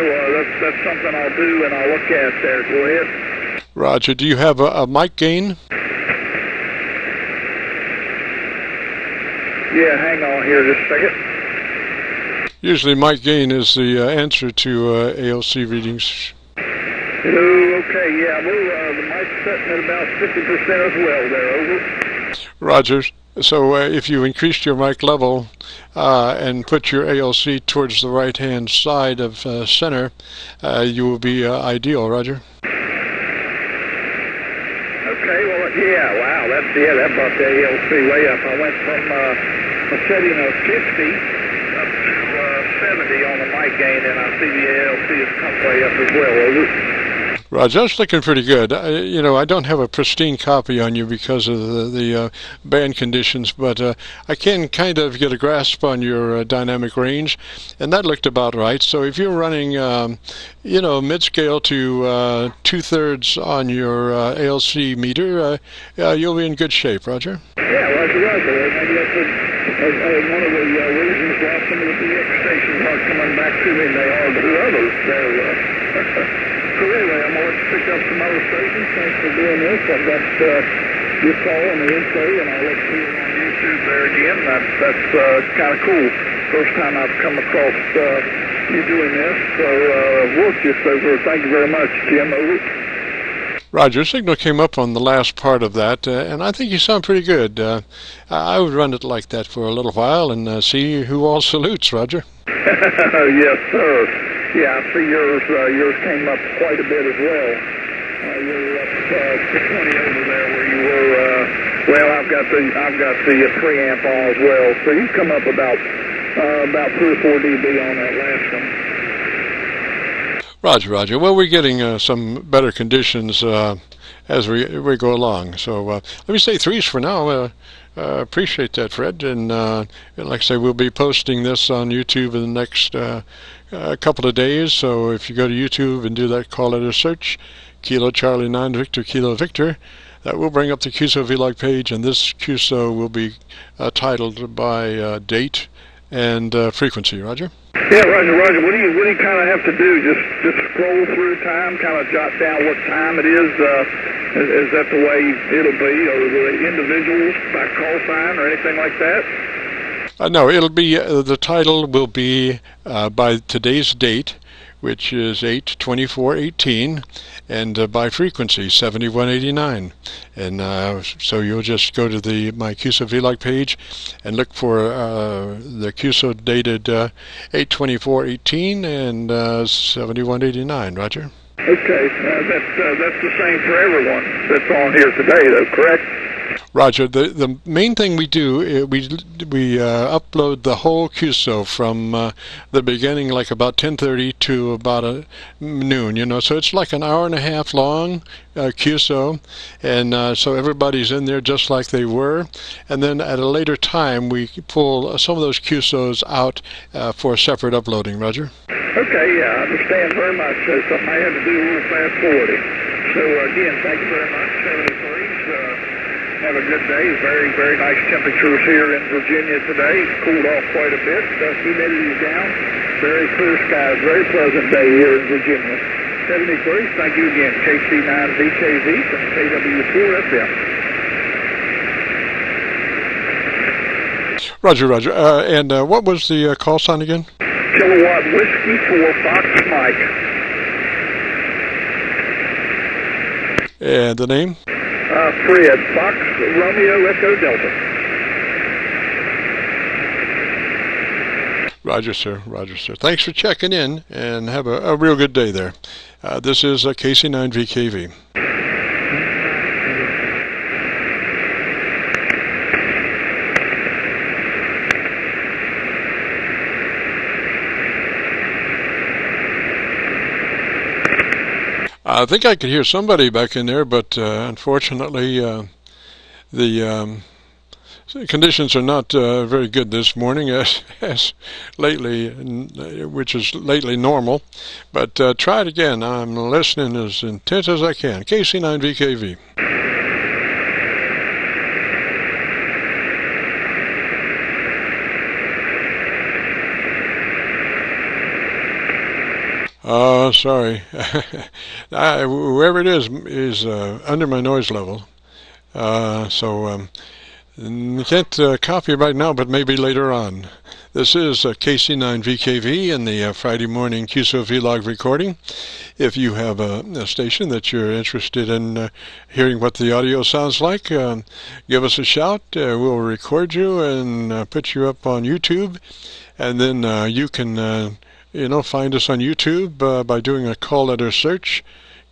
that's something I'll do and I'll look at there. Go ahead.
Roger. Do you have a mic gain?
Yeah, hang on here just a second.
Usually mic gain is the answer to ALC readings.
Okay, yeah, the mic's setting at about 50% as well there, over.
Roger. So if you increased your mic level and put your ALC towards the right-hand side of center, you will be ideal, Roger.
Okay, well, yeah, wow, that brought the ALC way up. I went from a setting of 50 up to 70 on the mic gain, and I see the ALC has come way up as well, over.
Roger, that's looking pretty good. I don't have a pristine copy on you because of the band conditions, but I can kind of get a grasp on your dynamic range, and that looked about right. So if you're running, mid-scale to 2/3 on your ALC meter, you'll be in good shape, Roger.
Yeah, Roger. Maybe that's one of the reasons why some of the DX stations aren't coming back to me, and they are to others. So anyway, I'm going to pick up some other stations. Thanks for doing this. I've got your call and the info, and I'll look for you on YouTube there again. That's kind of cool. First time I've come across you doing this. So work just over. Thank you very much, Jim. Over.
Roger, signal came up on the last part of that, and I think you sound pretty good. I would run it like that for a little while and see who all salutes, Roger.
Yes, sir. Yeah, I see yours came up quite a bit as well. You're up to 20 over there where you were. Well, I've got the preamp on as well, so you come up about 3 or 4 dB on that last one.
Roger, Roger. Well, we're getting some better conditions as we go along. So let me say threes for now. Appreciate that, Fred. And like I say, we'll be posting this on YouTube in the next couple of days. So if you go to YouTube and do that call letter search, Kilo Charlie 9 Victor Kilo Victor, that will bring up the Qso-Vlog page, and this Qso will be titled by date and frequency. Roger?
Yeah, Roger. What do you kind of have to do? Just scroll through time, kind of jot down what time it is. Is that the way it'll be, or the individuals by call sign or anything like that?
No, it'll be the title will be by today's date, which is 8/24/18, and by frequency 7189. And so you'll just go to my Qso-Vlog page and look for the Qso dated 8/24/18 and 7189. Roger.
Okay, that's the same for everyone that's on here today, though, correct?
Roger. The main thing we do, we upload the whole Qso from the beginning, like about 10:30 to about noon. You know, so it's like an hour and a half long Qso, and so everybody's in there just like they were. And then at a later time, we pull some of those Qsos out for separate uploading. Roger.
Okay, yeah, I understand very much. That's something I had to do a little fast forwarding. So again, thank you very much. 73s. Have a good day. Very, very nice temperatures here in Virginia today. It's cooled off quite a bit. Humidity is down. Very clear skies. Very pleasant day here in Virginia. 73. Thank you again. KC9VKV from KW4FM.
Roger, Roger. And what was the call sign again?
Kilowatt Whiskey for Fox Mike.
And the name?
Fred, Fox Romeo Echo Delta.
Roger, sir. Roger, sir. Thanks for checking in, and have a real good day there. This is KC9VKV. I think I could hear somebody back in there, but unfortunately the conditions are not very good this morning, as lately, which is lately normal. But try it again. I'm listening as intent as I can. KC9VKV. Sorry. Whoever it is under my noise level. So can't copy it right now, but maybe later on. This is KC9VKV in the Friday morning Qso-Vlog recording. If you have a station that you're interested in hearing what the audio sounds like, give us a shout. We'll record you and put you up on YouTube, and then you can find us on YouTube by doing a call letter search,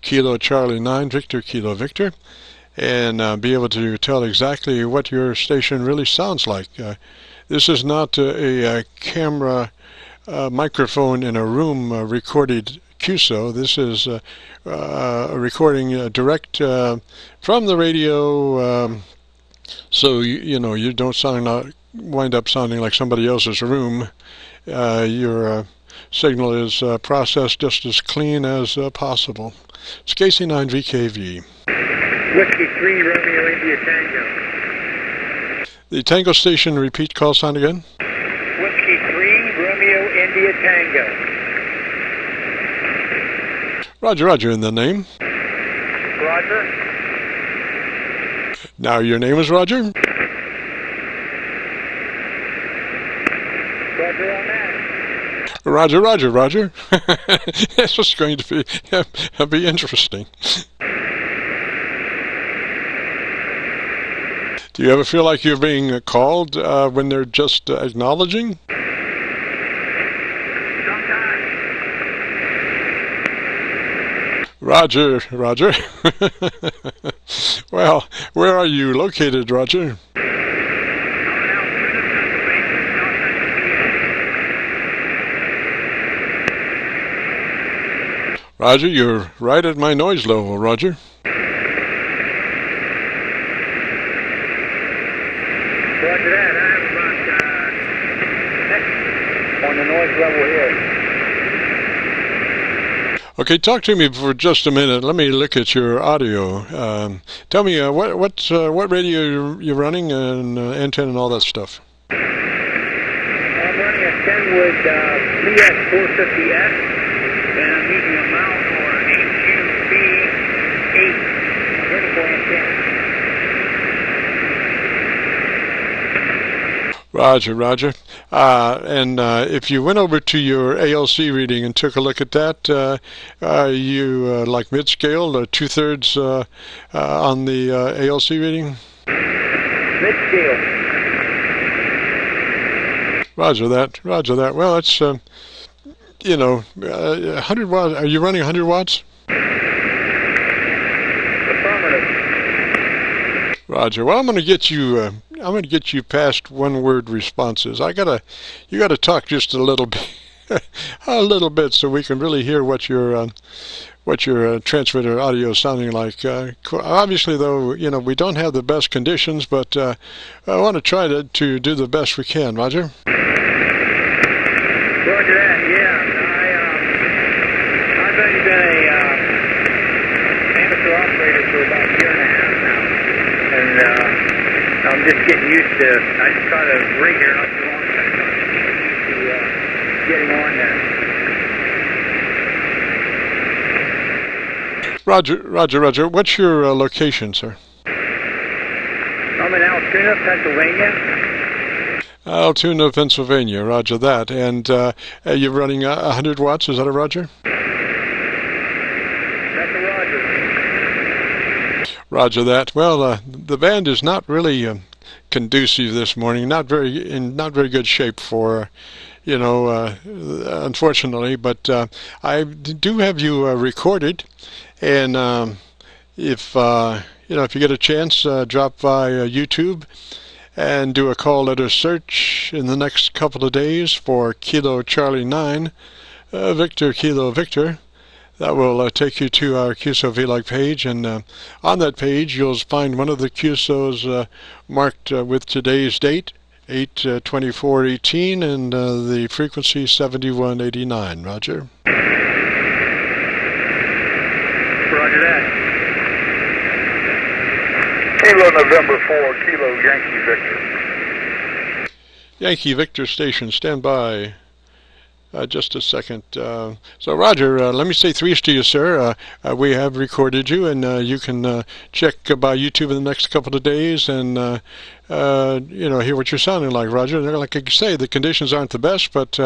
Kilo Charlie 9 Victor Kilo Victor, and be able to tell exactly what your station really sounds like. This is not a camera microphone in a room recorded Qso. This is a recording direct from the radio, so you don't wind up sounding like somebody else's room. Your signal is processed just as clean as possible. It's KC9VKV.
Whiskey 3 Romeo India Tango.
The Tango station, repeat call sign again.
Whiskey 3 Romeo India Tango.
Roger, Roger, in the name.
Roger.
Now your name is Roger?
Roger on that.
Roger, Roger, Roger. This is going to be interesting. Do you ever feel like you're being called when they're just acknowledging?
Sometimes.
Roger, Roger. Well, where are you located, Roger? Roger, you're right at my noise level, Roger.
Roger that. I'm about on the noise level here.
Okay, talk to me for just a minute. Let me look at your audio. Tell me what radio you're running and antenna and all that stuff.
I'm running a Kenwood PS450S, and I'm using a mount or an HUB8 vertical antenna.
Roger, Roger. And if you went over to your ALC reading and took a look at that, you like mid-scale, 2/3 on the ALC reading?
Mid-scale.
Roger that, Roger that. Well, it's, 100 watts. Are you running 100 watts?
Affirmative.
Roger. Well, I'm going to get you past one-word responses. You gotta talk just a little bit, so we can really hear what your transmitter audio is sounding like. Obviously, though, we don't have the best conditions, but I want to try to do the best we can. Roger.
Roger that. Yeah, I've only been a amateur operator for about a year and a half now, and I'm just getting used to. I just got a rig here not too long ago. I'm getting used to getting on there.
Roger. What's your location, sir?
I'm in Altoona, Pennsylvania.
Altoona, Pennsylvania. Roger that. And you're running 100 watts. Is that a Roger?
That's a Roger.
Roger that. Well, the band is not really conducive this morning. Not very good shape for, unfortunately. But I do have you recorded, and if you get a chance, drop by YouTube and do a call letter search in the next couple of days for Kilo Charlie 9, Victor Kilo Victor. That will take you to our Qso-Vlog page, and on that page you'll find one of the Qsos marked with today's date, 8/24/18, and the frequency 7189. Roger.
Roger that.
Kilo November 4, Kilo Yankee Victor.
Yankee Victor station, stand by. Just a second. So, Roger, let me say threes to you, sir. We have recorded you, and you can check by YouTube in the next couple of days and, hear what you're sounding like, Roger. And like I say, the conditions aren't the best, but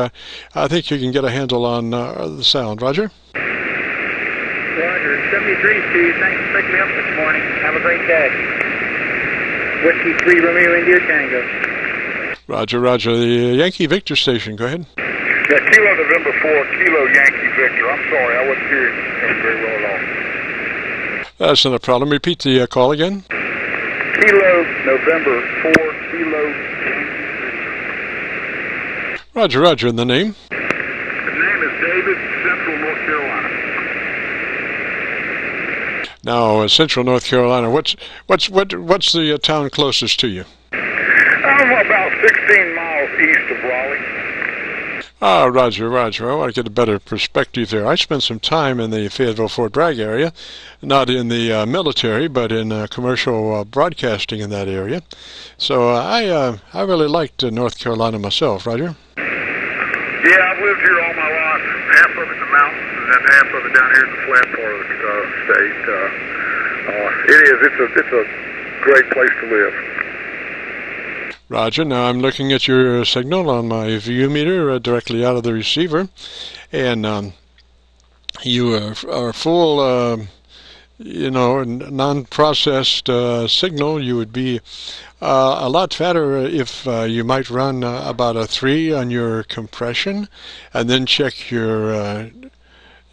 I think you can get a handle on the sound. Roger?
Roger. 73 Steve. Thanks for picking me up this morning. Have a great day. Whiskey 3 Romeo India Tango.
Roger. The Yankee Victor station. Go ahead.
Yeah, Kilo November 4, Kilo Yankee Victor. I'm sorry, I wasn't hearing him very well at all.
That's not a problem. Repeat the call again.
Kilo November 4, Kilo Yankee Victor.
Roger. And the name?
The name is David, Central North Carolina.
Now, Central North Carolina. What's the town closest to you?
I'm about 16 miles east of Raleigh.
Ah, Roger. I want to get a better perspective there. I spent some time in the Fayetteville-Fort Bragg area, not in the military, but in commercial broadcasting in that area. So I really liked North Carolina myself, Roger.
Yeah, I've lived here all my life. Half of it in the mountains, and then half of it down here in the flat part of the state. It's a great place to live.
Roger. Now I'm looking at your signal on my view meter directly out of the receiver, and you are full, non-processed signal. You would be a lot fatter if you might run about a 3 on your compression, and then check your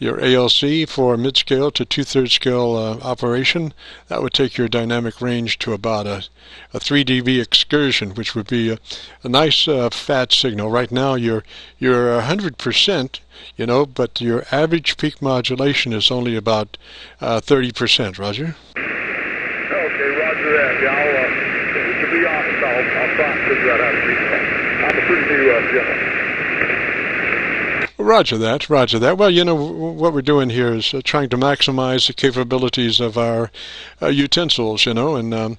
your ALC for mid-scale to 2/3 scale operation. That would take your dynamic range to about a 3 dB excursion, which would be a nice fat signal. Right now you're 100%, you know, but your average peak modulation is only about 30%. Roger?
Okay, roger that. Yeah, to be honest, I'll try and figure out how to do that. I'm a pretty new general.
Roger that, roger that. Well, you know, what we're doing here is trying to maximize the capabilities of our utensils, you know, and in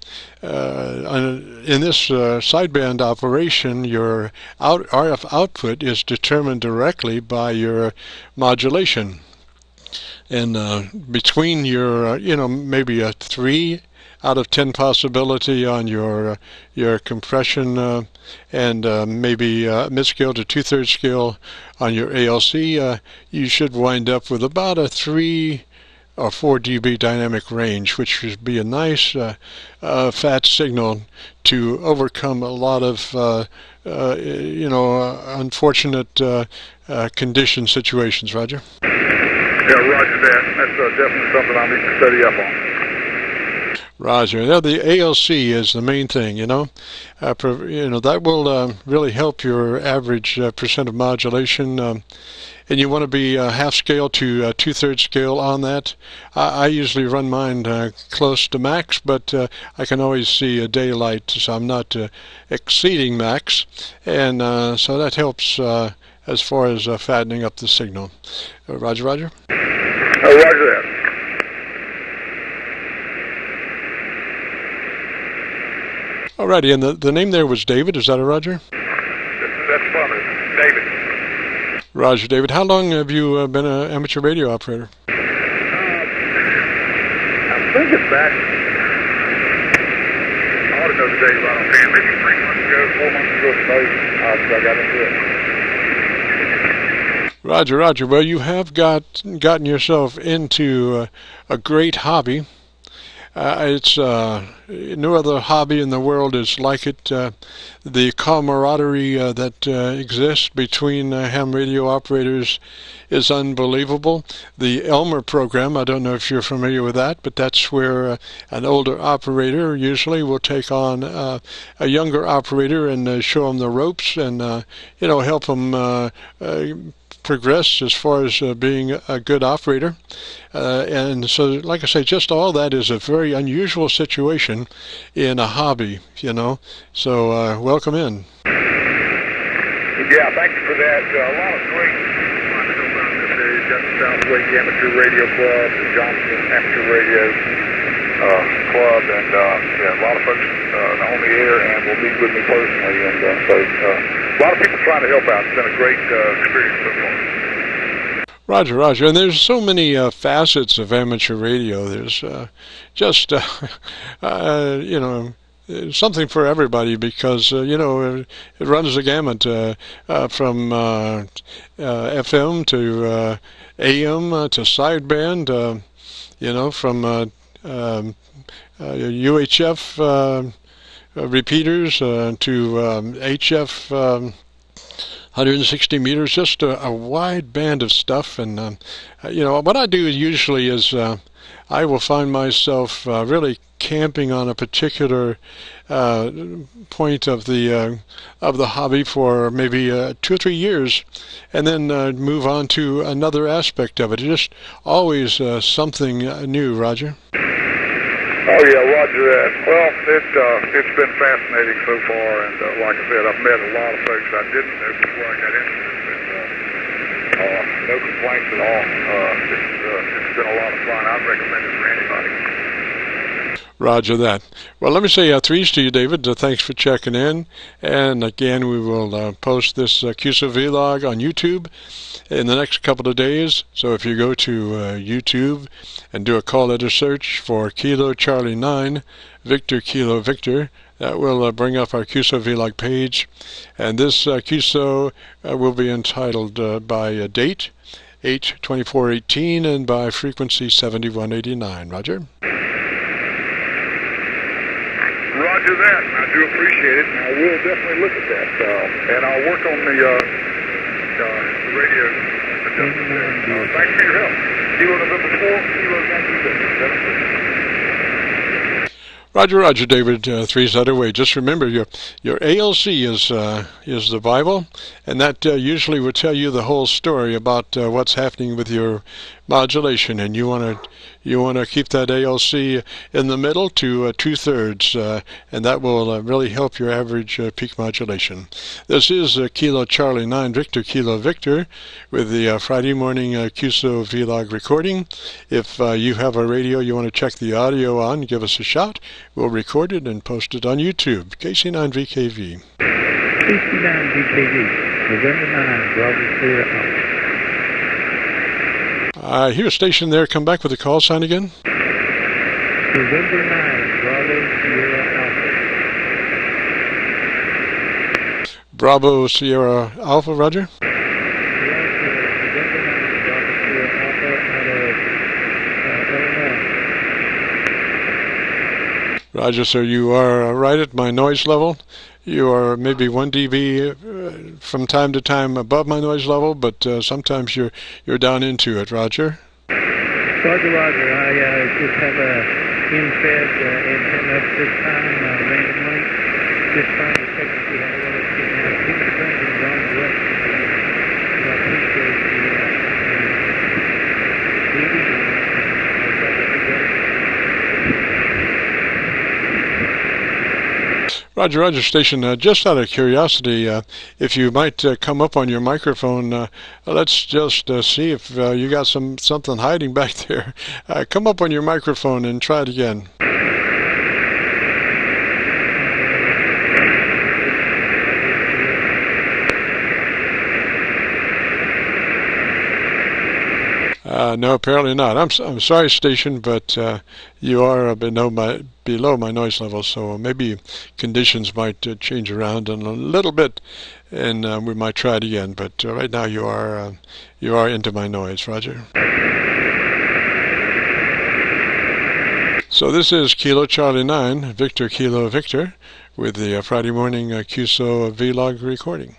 this sideband operation, your RF output is determined directly by your modulation. And between your, you know, maybe a 3 out of 10 possibility on your compression and maybe mid-scale to 2/3 scale on your ALC, you should wind up with about a 3 or 4 dB dynamic range, which should be a nice fat signal to overcome a lot of you know, unfortunate condition situations. Roger?
Yeah, roger that. That's definitely something I need to study up on.
Roger. Now, the ALC is the main thing, you know. You know, that will really help your average percent of modulation. And you want to be half scale to 2/3 scale on that. I usually run mine close to max, but I can always see daylight, so I'm not exceeding max. And so that helps as far as fattening up the signal. Roger, roger?
Roger that.
Alrighty, and the name there was David, is that a Roger?
That's funny. David.
Roger, David. How long have you been an amateur radio operator?
I'm thinking back. I ought to know the date right on hand. Maybe 3 months ago, 4 months ago, I got into it.
Roger, roger. Well, you have gotten yourself into a great hobby. It's no other hobby in the world is like it. The camaraderie that exists between ham radio operators is unbelievable. The Elmer program, I don't know if you're familiar with that, but that's where an older operator usually will take on a younger operator and show them the ropes and you know, help them progress as far as being a good operator. And so, like I say, just all that is a very unusual situation in a hobby, you know. So welcome in.
Yeah, thank you for that. A lot of great fun to go around this area. You've got the Southwake Amateur Radio Club, the Johnson Amateur Radio Club, and yeah, a lot of folks on the air and will meet with me personally. And so a lot of people trying to help out. It's been a great experience so far.
Roger, roger. And there's so many facets of amateur radio. There's just, you know, something for everybody because, you know, it runs the gamut from FM to AM to sideband, you know, from UHF repeaters to HF 160 meters, just a wide band of stuff. And you know, what I do usually is I will find myself really camping on a particular point of the hobby for maybe 2 or 3 years, and then move on to another aspect of it. It's just always something new. Roger?
Oh yeah, roger that. Well, it's been fascinating so far, and like I said, I've met a lot of folks I didn't know before I got into this, and no complaints at all. It's been a lot of fun. I'd recommend it for anybody.
Roger that. Well, let me say threes to you, David. Thanks for checking in. And again, we will post this Qso-Vlog on YouTube in the next couple of days. So if you go to YouTube and do a call letter search for Kilo Charlie 9, Victor Kilo Victor, that will bring up our Qso-Vlog page. And this Qso will be entitled by date 8/24/18 and by frequency 7189. Roger?
Roger that. I do appreciate it, and I will definitely look at that. And I'll work on the radio, the
Thanks for your help. Kilo November 4, Kilo Yankee Victor.
Roger, Roger, David, 3 away. Just remember, your ALC is the Bible, and that usually will tell you the whole story about what's happening with your modulation, and you want to keep that ALC in the middle to 2/3, and that will really help your average peak modulation. This is Kilo Charlie 9 Victor Kilo Victor with the Friday morning Qso-Vlog recording. If you have a radio you want to check the audio on, give us a shout. We'll record it and post it on YouTube. KC9VKV.
KC9VKV, November 9, Bravo Sierra Alpha.
I hear a station there. Come back with the call sign again.
November 9, Bravo Sierra Alpha.
Bravo Sierra Alpha, Roger. Roger, sir, you are right at my noise level. You are maybe 1 dB from time to time above my noise level, but sometimes you're down into it, Roger.
Roger, Roger. I just have a in-fed antenna up this time, randomly. Just trying to check to see how well it's getting out. Keep the brain in the wrong direction. So I appreciate the reading.
Roger, Roger, station. Just out of curiosity, if you might come up on your microphone, let's just see if you got something hiding back there. Come up on your microphone and try it again. No, apparently not. I'm sorry, station, but you are below my noise level, so maybe conditions might change around in a little bit, and we might try it again. But right now you are into my noise, Roger. So this is Kilo Charlie 9 Victor Kilo Victor with the Friday morning Qso-Vlog recording.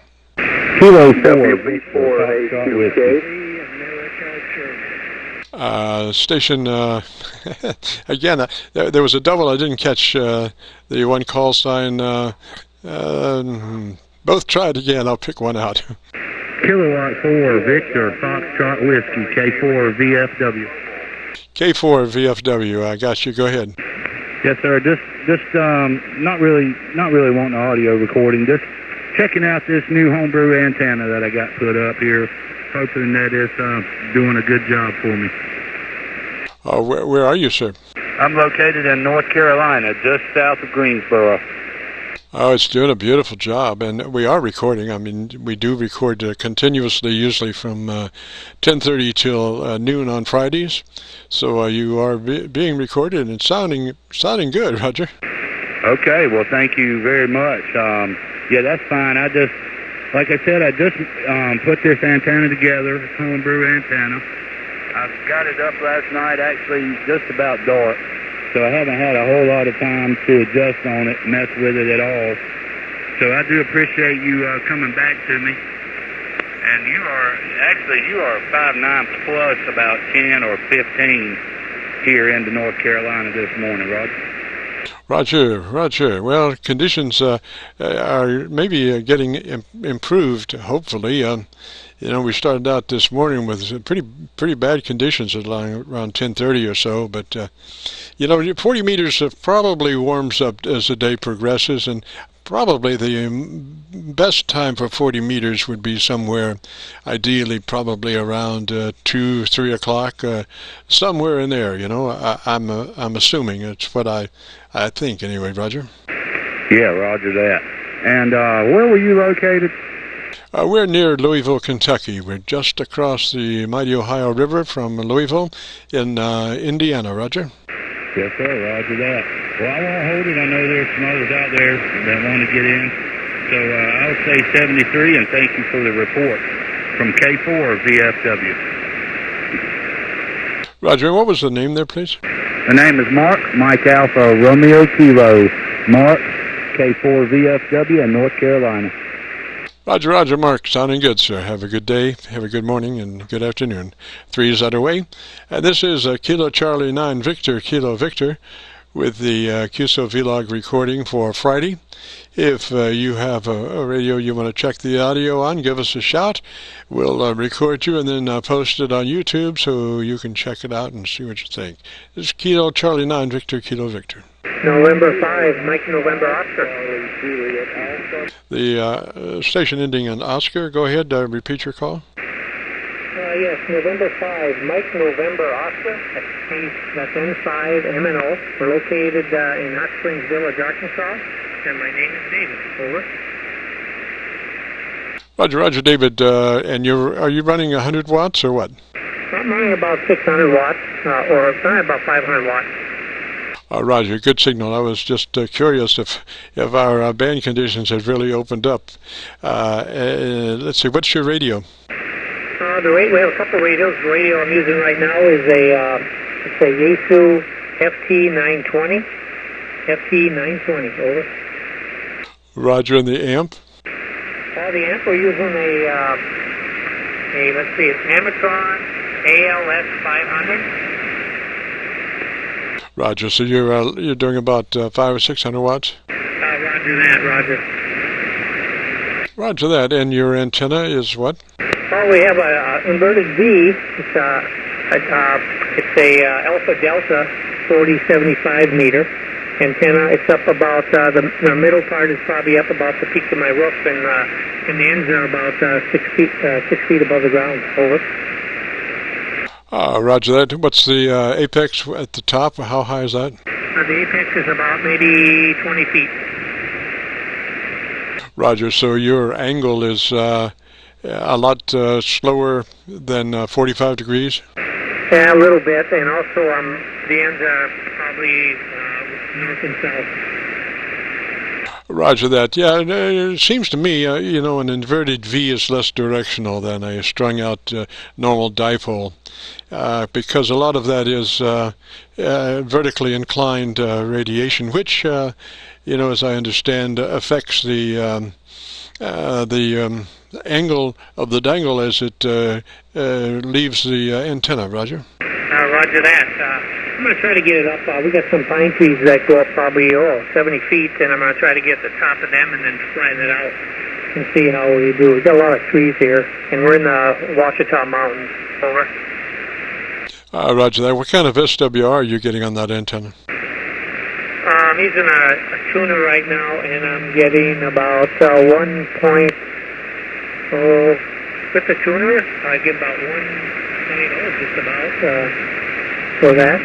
Kilo 4 Victor.
Station, again, there was a double. I didn't catch the one call sign. Both tried again. I'll pick one out.
Kilowatt 4 Victor Foxtrot Whiskey K4 VFW.
K4 VFW. I got you. Go ahead.
Yes, sir. Just not really wanting audio recording. Just checking out this new homebrew antenna that I got put up here. Hoping that it's doing a good job for me.
Where are you, sir?
I'm located in North Carolina, just south of Greensboro.
Oh, it's doing a beautiful job, and we are recording. I mean, we do record continuously, usually from 10:30 till noon on Fridays. So you are being recorded and sounding good, Roger.
Okay, well, thank you very much. Yeah, that's fine. Like I said, I just put this antenna together, homebrew antenna. I got it up last night, actually just about dark, so I haven't had a whole lot of time to adjust on it, mess with it at all. So I do appreciate you coming back to me. And you are 5'9" plus about 10 or 15 here into North Carolina this morning, Roger.
Roger. Well, conditions are maybe getting improved, hopefully. We started out this morning with pretty bad conditions at around 10:30 or so, but 40 meters probably warms up as the day progresses, and probably the best time for 40 meters would be somewhere, ideally, probably around 2, 3 o'clock, somewhere in there. I'm assuming it's what I think anyway, Roger.
Yeah, Roger that. And where were you located?
We're near Louisville, Kentucky. We're just across the mighty Ohio River from Louisville in Indiana, Roger.
Yes, sir. Roger that. Well, I won't hold it. I know there's some others out there that want to get in. So I'll say 73, and thank you for the report from K4 VFW.
Roger, what was the name there, please?
The name is Mark, Mike Alpha, Romeo Kilo. Mark, K4 VFW in North Carolina.
Roger, Roger, Mark. Sounding good, sir. Have a good day, have a good morning, and good afternoon. 3 is underway. And this is Kilo Charlie 9 Victor, Kilo Victor, with the Qso-Vlog recording for Friday. If you have a radio you want to check the audio on, give us a shout. We'll record you and then post it on YouTube so you can check it out and see what you think. This is Kilo Charlie 9 Victor, Kilo Victor.
November 5, Mike November Oscar.
The station ending in Oscar. Go ahead, repeat your call.
Yes, November 5, Mike November Oscar. That's N5 MNO. We're located in Hot Springs Village, Arkansas. And my name is David. Over.
Roger, Roger, David. And are you running 100 watts or what?
I'm running about 600 watts, or about 500 watts.
Roger, good signal. I was just curious if our band conditions had really opened up. Let's see, what's your radio?
We have a couple radios. The radio I'm using right now is it's a Yaesu FT920. FT920, over.
Roger, and the amp?
The amp we're using let's see, it's Amatron ALS 500.
Roger, so you're doing about 500 or 600 watts?
Roger that, Roger.
Roger that, and your antenna is what?
Well, we have a inverted V. It's a Alpha Delta 4075 meter antenna. It's up about the middle part is probably up about the peak of my roof, and the ends are about 6 feet above the ground. Over.
Roger that. What's the apex at the top? How high is that?
The apex is about maybe 20 feet.
Roger. So your angle is a lot slower than 45 degrees?
Yeah, a little bit, and also the ends are probably north and south.
Roger that. Yeah, it seems to me, an inverted V is less directional than a strung-out normal dipole, because a lot of that is vertically inclined radiation, which, as I understand, affects the angle of the dangle as it leaves the antenna. Roger.
Roger that. I'm going to try to get it up. We got some pine trees that go up probably 70 feet, and I'm going to try to get the top of them and then flatten it out and see how we do. We've got a lot of trees here, and we're in the Ouachita Mountains. Over.
Roger that. What kind of SWR are you getting on that antenna?
I'm using a tuner right now, and I'm getting about 1.0. With the tuner, I get about 1.0 just about for that.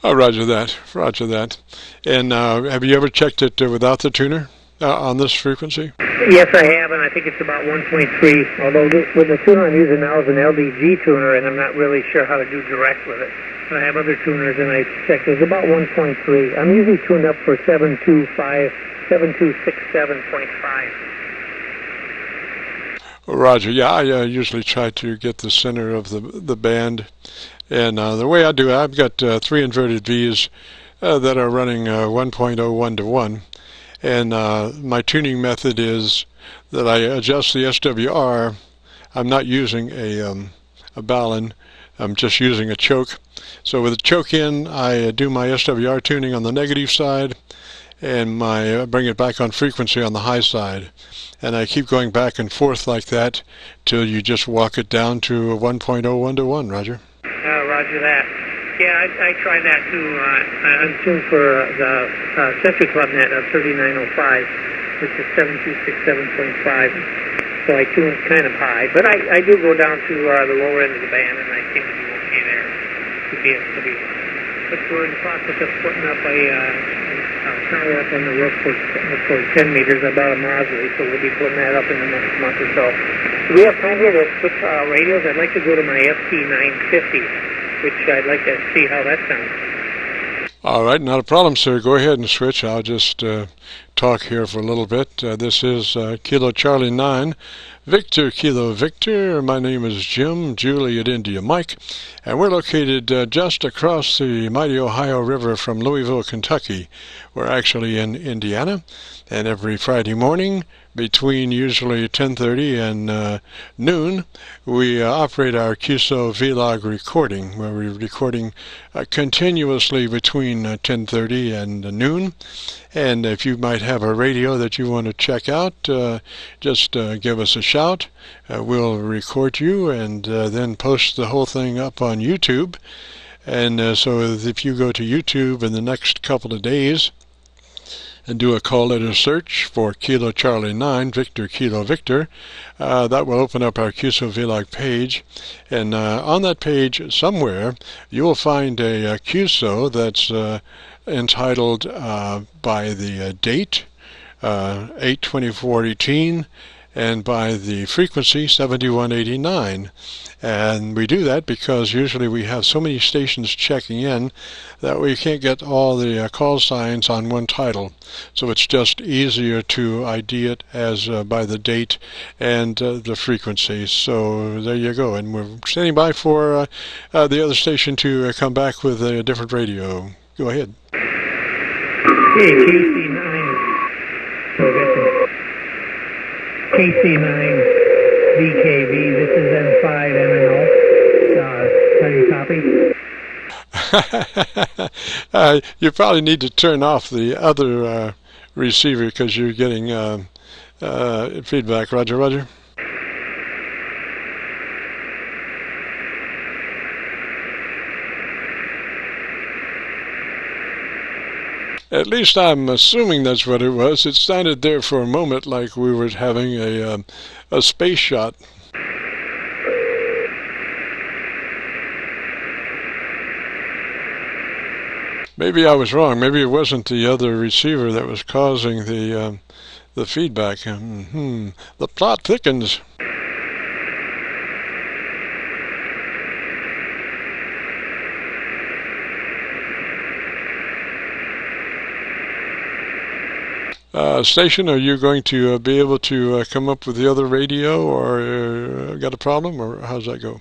Roger that. Roger that. And have you ever checked it without the tuner on this frequency?
Yes, I have, and I think it's about 1.3. Although with the tuner I'm using now is an LDG tuner, and I'm not really sure how to do direct with it. But I have other tuners, and I checked. It's about 1.3. I'm usually tuned up for 7267.5.
Roger. Yeah, I usually try to get the center of the band, and the way I do it, I've got 3 inverted V's that are running 1.01 to 1, and my tuning method is that I adjust the SWR. I'm not using a balun. I'm just using a choke. So with a choke in, I do my SWR tuning on the negative side, and bring it back on frequency on the high side. And I keep going back and forth like that till you just walk it down to a 1.01 to 1, Roger.
Roger that. Yeah, I tried that too. I'm tuned for the Century Club net of 3905, which is 7267.5. So I tune kind of high. But I do go down to the lower end of the band, and I seem to be okay there. But we're in the process of putting up a tower up on the roof for 10 meters, about a mausoleum, so we'll be putting that up in the next month or so. Do we have time here to switch radios? I'd like to go to my FT950, which I'd like to see how that sounds.
All right, not a problem, sir. Go ahead and switch. I'll just talk here for a little bit. This is Kilo Charlie 9, Victor Kilo Victor. My name is Jim, Juliet India Mike, and we're located just across the mighty Ohio River from Louisville, Kentucky. We're actually in Indiana, and every Friday morning between usually 10:30 and noon, we operate our Qso-Vlog recording, where we're recording continuously between 10:30 and noon. And if you might have a radio that you want to check out, just give us a shout. We'll record you and then post the whole thing up on YouTube. And so if you go to YouTube in the next couple of days and do a call letter search for Kilo Charlie 9, Victor Kilo Victor, that will open up our Qso-Vlog page. And on that page somewhere, you'll find a Qso that's entitled by the date, 8/24/18, and by the frequency 7189. And we do that because usually we have so many stations checking in that we can't get all the call signs on one title. So it's just easier to ID it as by the date and the frequency. So there you go. And we're standing by for the other station to come back with a different radio. Go ahead.
Hey, KC9VKV, this is M5MNO. Tell you copy.
You probably need to turn off the other receiver because you're getting feedback. Roger, roger. At least I'm assuming that's what it was. It sounded there for a moment like we were having a space shot. Maybe I was wrong. Maybe it wasn't the other receiver that was causing the feedback. The plot thickens. Station, are you going to be able to come up with the other radio, or got a problem, or how's that go?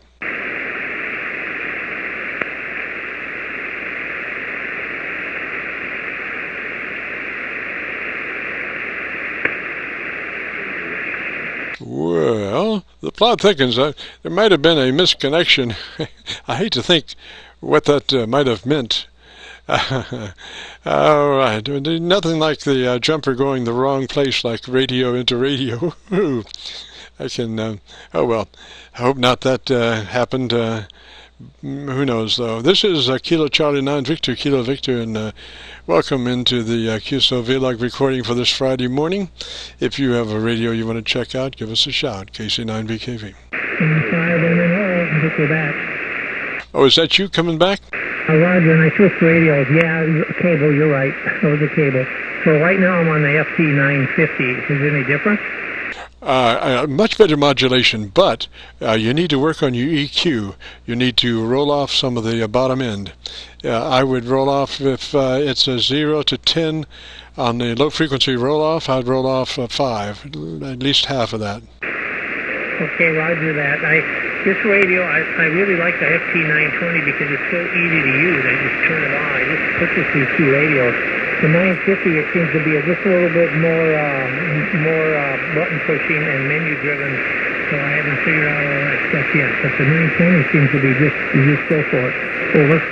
Well, the plot thickens. There might have been a misconnection. I hate to think what that might have meant. All right, nothing like the jumper going the wrong place, like radio into radio. I can, oh well, I hope not that happened. Who knows, though. This is Kilo Charlie 9, Victor Kilo Victor, and welcome into the Qso-Vlog recording for this Friday morning. If you have a radio you want to check out, give us a shout. KC9VKV.
I think we're back.
Oh, is that you coming back?
Roger, and I switched radios. Yeah, cable, you're right. That was a cable. So right now I'm on the FT950. Is it any different?
Much better modulation, but you need to work on your EQ. You need to roll off some of the bottom end. I would roll off, if it's a 0 to 10 on the low frequency roll off, I'd roll off 5, at least half of that.
Okay, roger that. This radio, I really like the FT920 because it's so easy to use. I just turn it on. I just purchased these two radios. The 950, it seems to be just a little bit more button pushing and menu driven, so I haven't figured out all that stuff yet. But the 920 seems to be just go for it. Over.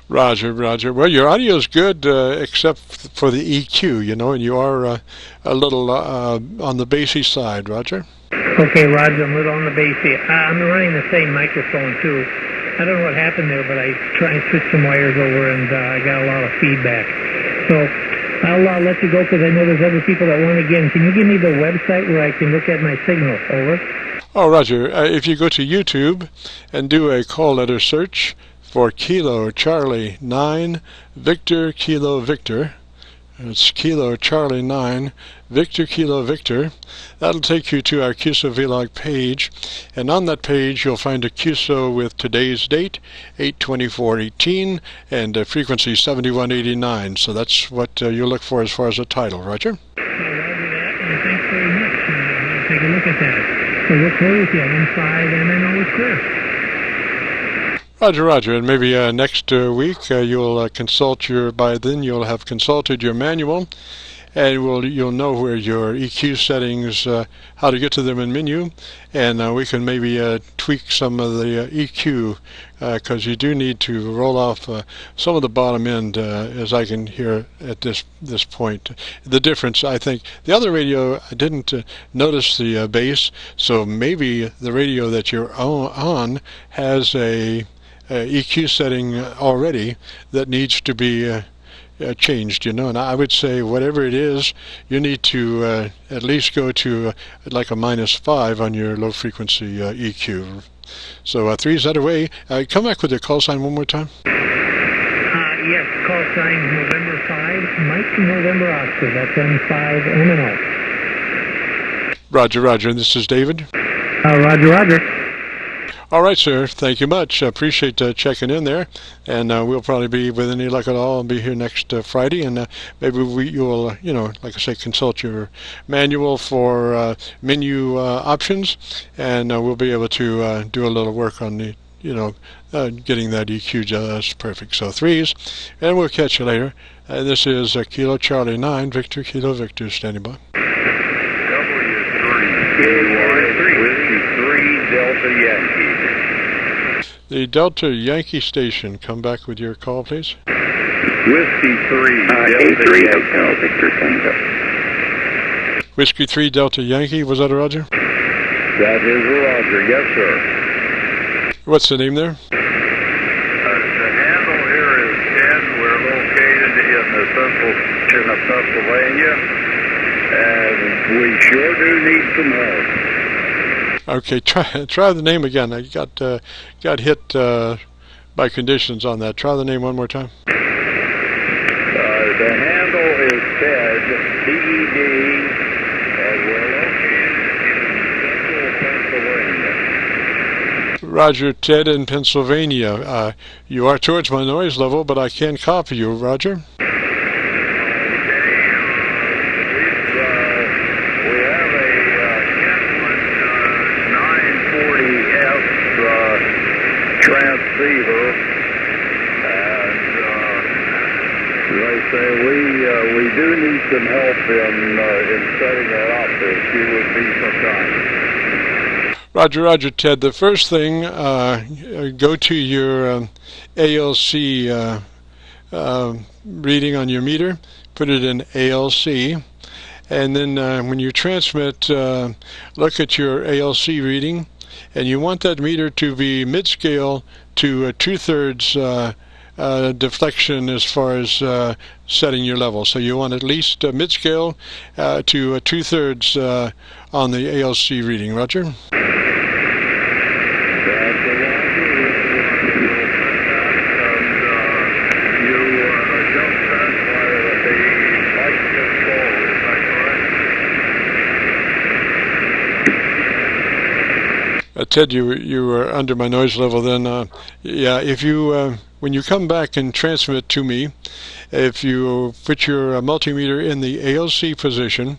Roger, roger. Well, your audio is good except for the EQ, you know, and you are a little on the bassy side, Roger.
Okay, Roger, I'm a little on the bassy. I'm running the same microphone, too. I don't know what happened there, but I tried to switch some wires over, and I got a lot of feedback. So I'll let you go because I know there's other people that want to get in. Can you give me the website where I can look at my signal? Over.
Oh, Roger. If you go to YouTube and do a call letter search for Kilo Charlie 9, Victor Kilo Victor, it's Kilo Charlie 9, Victor Kilo Victor. That'll take you to our Qso-Vlog page, and on that page you'll find a Qso with today's date, 8/24/18, and a frequency 7189. So that's what you look for as far as a title, Roger?
Roger that, and thanks very much. I'll take a look at that. So we'll close with you. M5MNO is clear.
Roger, roger. And maybe next week you'll consult by then you'll have consulted your manual, and you'll know where your EQ settings, how to get to them in menu, and we can maybe tweak some of the EQ, because you do need to roll off some of the bottom end, as I can hear at this point. The difference, I think, the other radio, I didn't notice the bass, so maybe the radio that you're on has a EQ setting already that needs to be changed, you know. And I would say whatever it is, you need to at least go to like a -5 on your low frequency EQ. So 3 is that away. Come back with your call sign one more time.
Yes, call sign November 5, Mike November Oscar. That's M5 M&O.
Roger, Roger. And this is David.
Roger, Roger.
All right, sir. Thank you much. Appreciate checking in there. And we'll probably be, with any luck at all, be here next Friday. And maybe you'll, you know, like I say, consult your manual for menu options. And we'll be able to do a little work on the, you know, getting that EQ just perfect. So 3s. And we'll catch you later. This is Kilo Charlie 9, Victor Kilo Victor, standing by.
Delta Yankee.
The Delta Yankee station. Come back with your call, please.
Whiskey 3, Delta Yankee. Victor Tango.
Whiskey 3, Delta Yankee. Was that a Roger?
That is a Roger, yes, sir.
What's the name there?
The handle here is 10. We're located in Pennsylvania, and we sure do need some help.
Okay, try the name again. I got hit by conditions on that. Try the name one more time.
The handle is Ted, TED, and we're located in central Pennsylvania.
Roger, Ted in Pennsylvania. You are towards my noise level, but I can copy you, Roger.
Transceiver, and they say we do need some help in setting that up. If you would be so kind.
Roger, Roger, Ted. The first thing, go to your ALC reading on your meter. Put it in ALC, and then when you transmit, look at your ALC reading. And you want that meter to be mid-scale to 2/3 deflection as far as setting your level. So you want at least mid-scale to 2/3 on the ALC reading. Roger? Ted, you were under my noise level then. Yeah, if you when you come back and transmit to me, if you put your multimeter in the ALC position,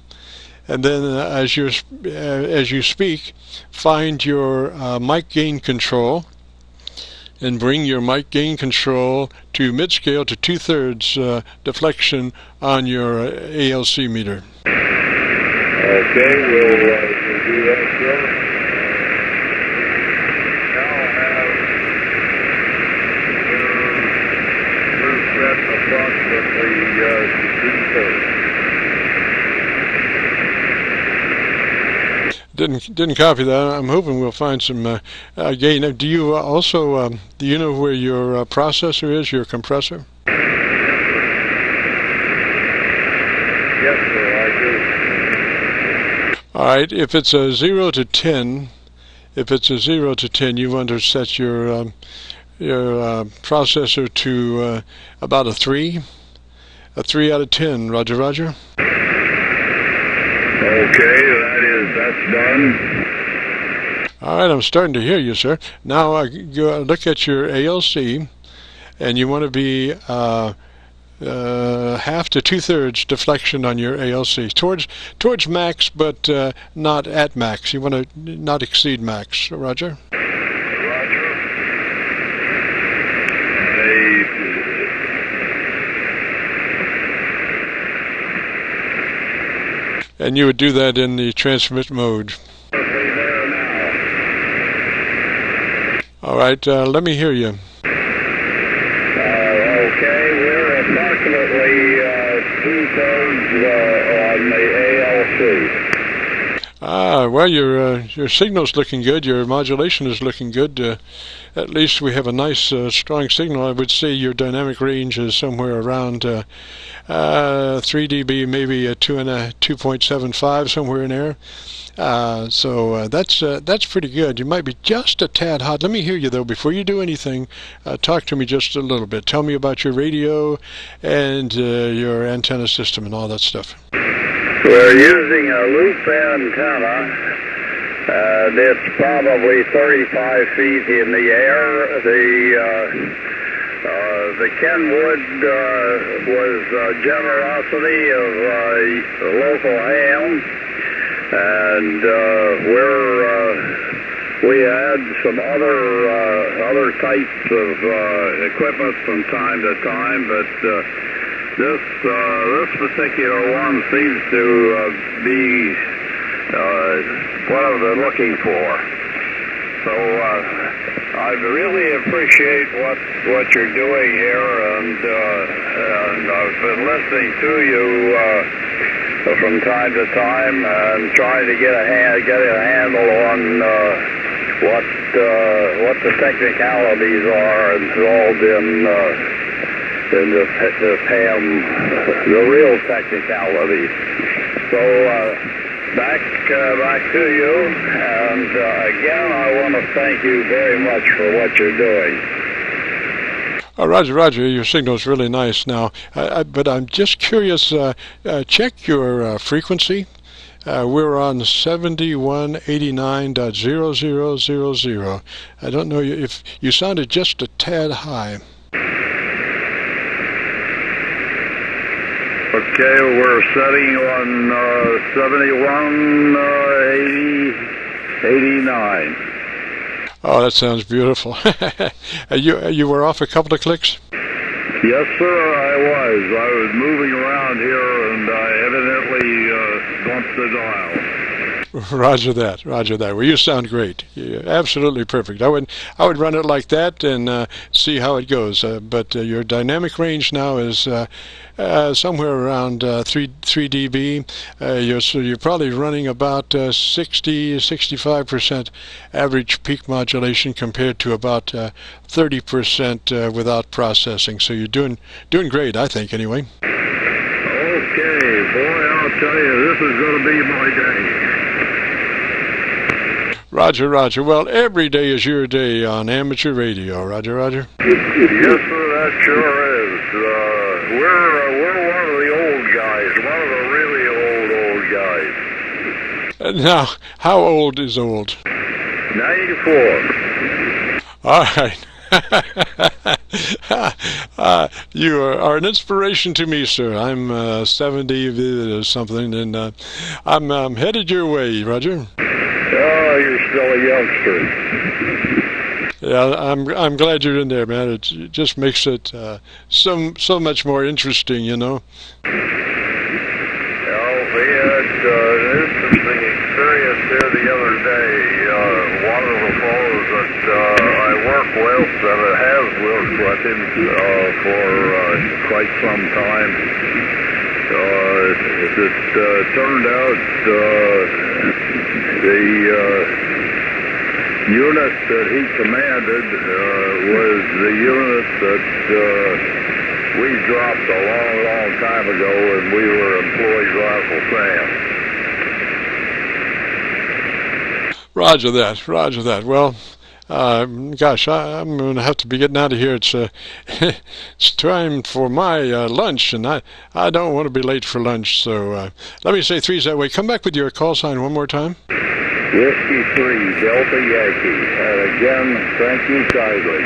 and then as you speak, find your mic gain control, and bring your mic gain control to mid-scale to 2/3 deflection on your ALC meter.
Okay, we'll do that, sir. Approximately 2/3.
Didn't copy that. I'm hoping we'll find some gain. Do you also do you know where your processor is, your compressor?
Yes, sir, I do.
All right. If it's a 0 to 10, you want to set your processor to about a 3 out of 10. Roger, Roger.
Okay, that's done.
All right, I'm starting to hear you, sir. Now look at your ALC, and you want to be half to 2/3 deflection on your ALC towards max, but not at max. You want to not exceed max. Roger. And you would do that in the transmit mode.
There now.
All right, let me hear you.
Okay, we're approximately 2/3 on the ALC.
Well, your signal's looking good. Your modulation is looking good. At least we have a nice, strong signal. I would say your dynamic range is somewhere around 3 dB, maybe a 2.75, somewhere in there. So that's pretty good. You might be just a tad hot. Let me hear you though. Before you do anything, talk to me just a little bit. Tell me about your radio and your antenna system and all that stuff.
We're using a loop antenna, and it's probably 35 feet in the air. The Kenwood was generosity of local ham, and we had some other types of equipment from time to time, but this particular one seems to be what they're looking for. So I really appreciate what you're doing here, and I've been listening to you from time to time and trying to get a handle on what the technicalities are involved in this ham, the real technicalities. So back to you, and again, I want to thank you very much for what you're doing.
Roger, your signal's really nice now. But I'm just curious, check your frequency. We're on 7189.0000. I don't know if you sounded just a tad high.
Okay, we're setting on 7189.
Oh, that sounds beautiful. You were off a couple of clicks?
Yes, sir, I was moving around here, and I evidently bumped the dial.
Roger that. Well, you sound great. You're absolutely perfect. I would run it like that and see how it goes. But your dynamic range now is somewhere around 3 dB. So you're probably running about 60-65% average peak modulation compared to about 30% without processing. So you're doing great, I think, anyway.
Okay, boy, I'll tell you, this is going to be my day.
Roger. Well, every day is your day on amateur radio. Roger.
Yes, sir, that sure is. We're one of the old guys, one of the really old guys.
Now, how old is old?
94.
All right. You are an inspiration to me, sir. I'm 70 or something, and I'm headed your way, Roger.
Oh, you're still a youngster.
Yeah, I'm glad you're in there, man. It just makes it so much more interesting, you know.
Well, we had an interesting experience here the other day. One of the fellows that I work with, that has worked with him for quite some time, it turned out the unit that he commanded was the unit that we dropped a long time ago, and we were employees of Uncle Sam.
Roger that. Well, gosh, I'm going to have to be getting out of here. It's it's time for my lunch, and I don't want to be late for lunch. So let me say threes that way. Come back with your call sign one more time.
Whiskey 3, Delta Yankee. And again, thank you kindly.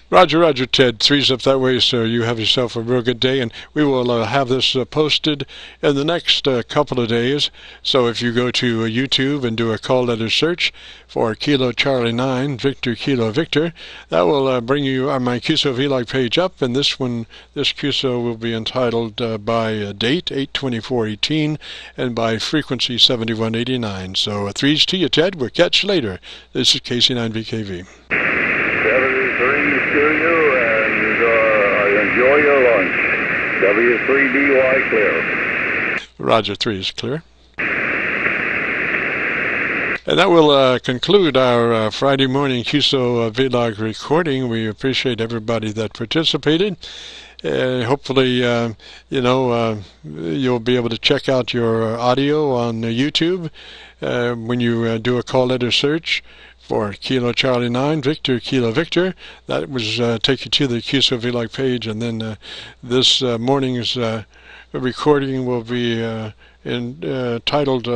Roger, Roger, Ted. Three's up that way, so you have yourself a real good day, and we will have this posted in the next couple of days. So if you go to YouTube and do a call letter search for Kilo Charlie 9, Victor Kilo Victor, that will bring you my Qso-Vlog page up, and this Qso will be entitled by date 8/24/18 and by frequency 7189. So threes to you, Ted. We'll catch you later. This is KC9VKV.
73 Studio, and enjoy your lunch. W3DY clear.
Roger, 3 is clear. And that will conclude our Friday morning Qso-Vlog recording. We appreciate everybody that participated. Hopefully, you'll be able to check out your audio on YouTube when you do a call letter search for Kilo Charlie 9, Victor Kilo Victor. That was take you to the Qso-Vlog page, and then this morning's recording will be titled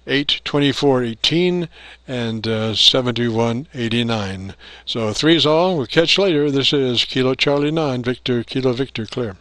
8/24/18 and 7189. So three's all. We'll catch you later. This is Kilo Charlie 9, Victor Kilo Victor, clear.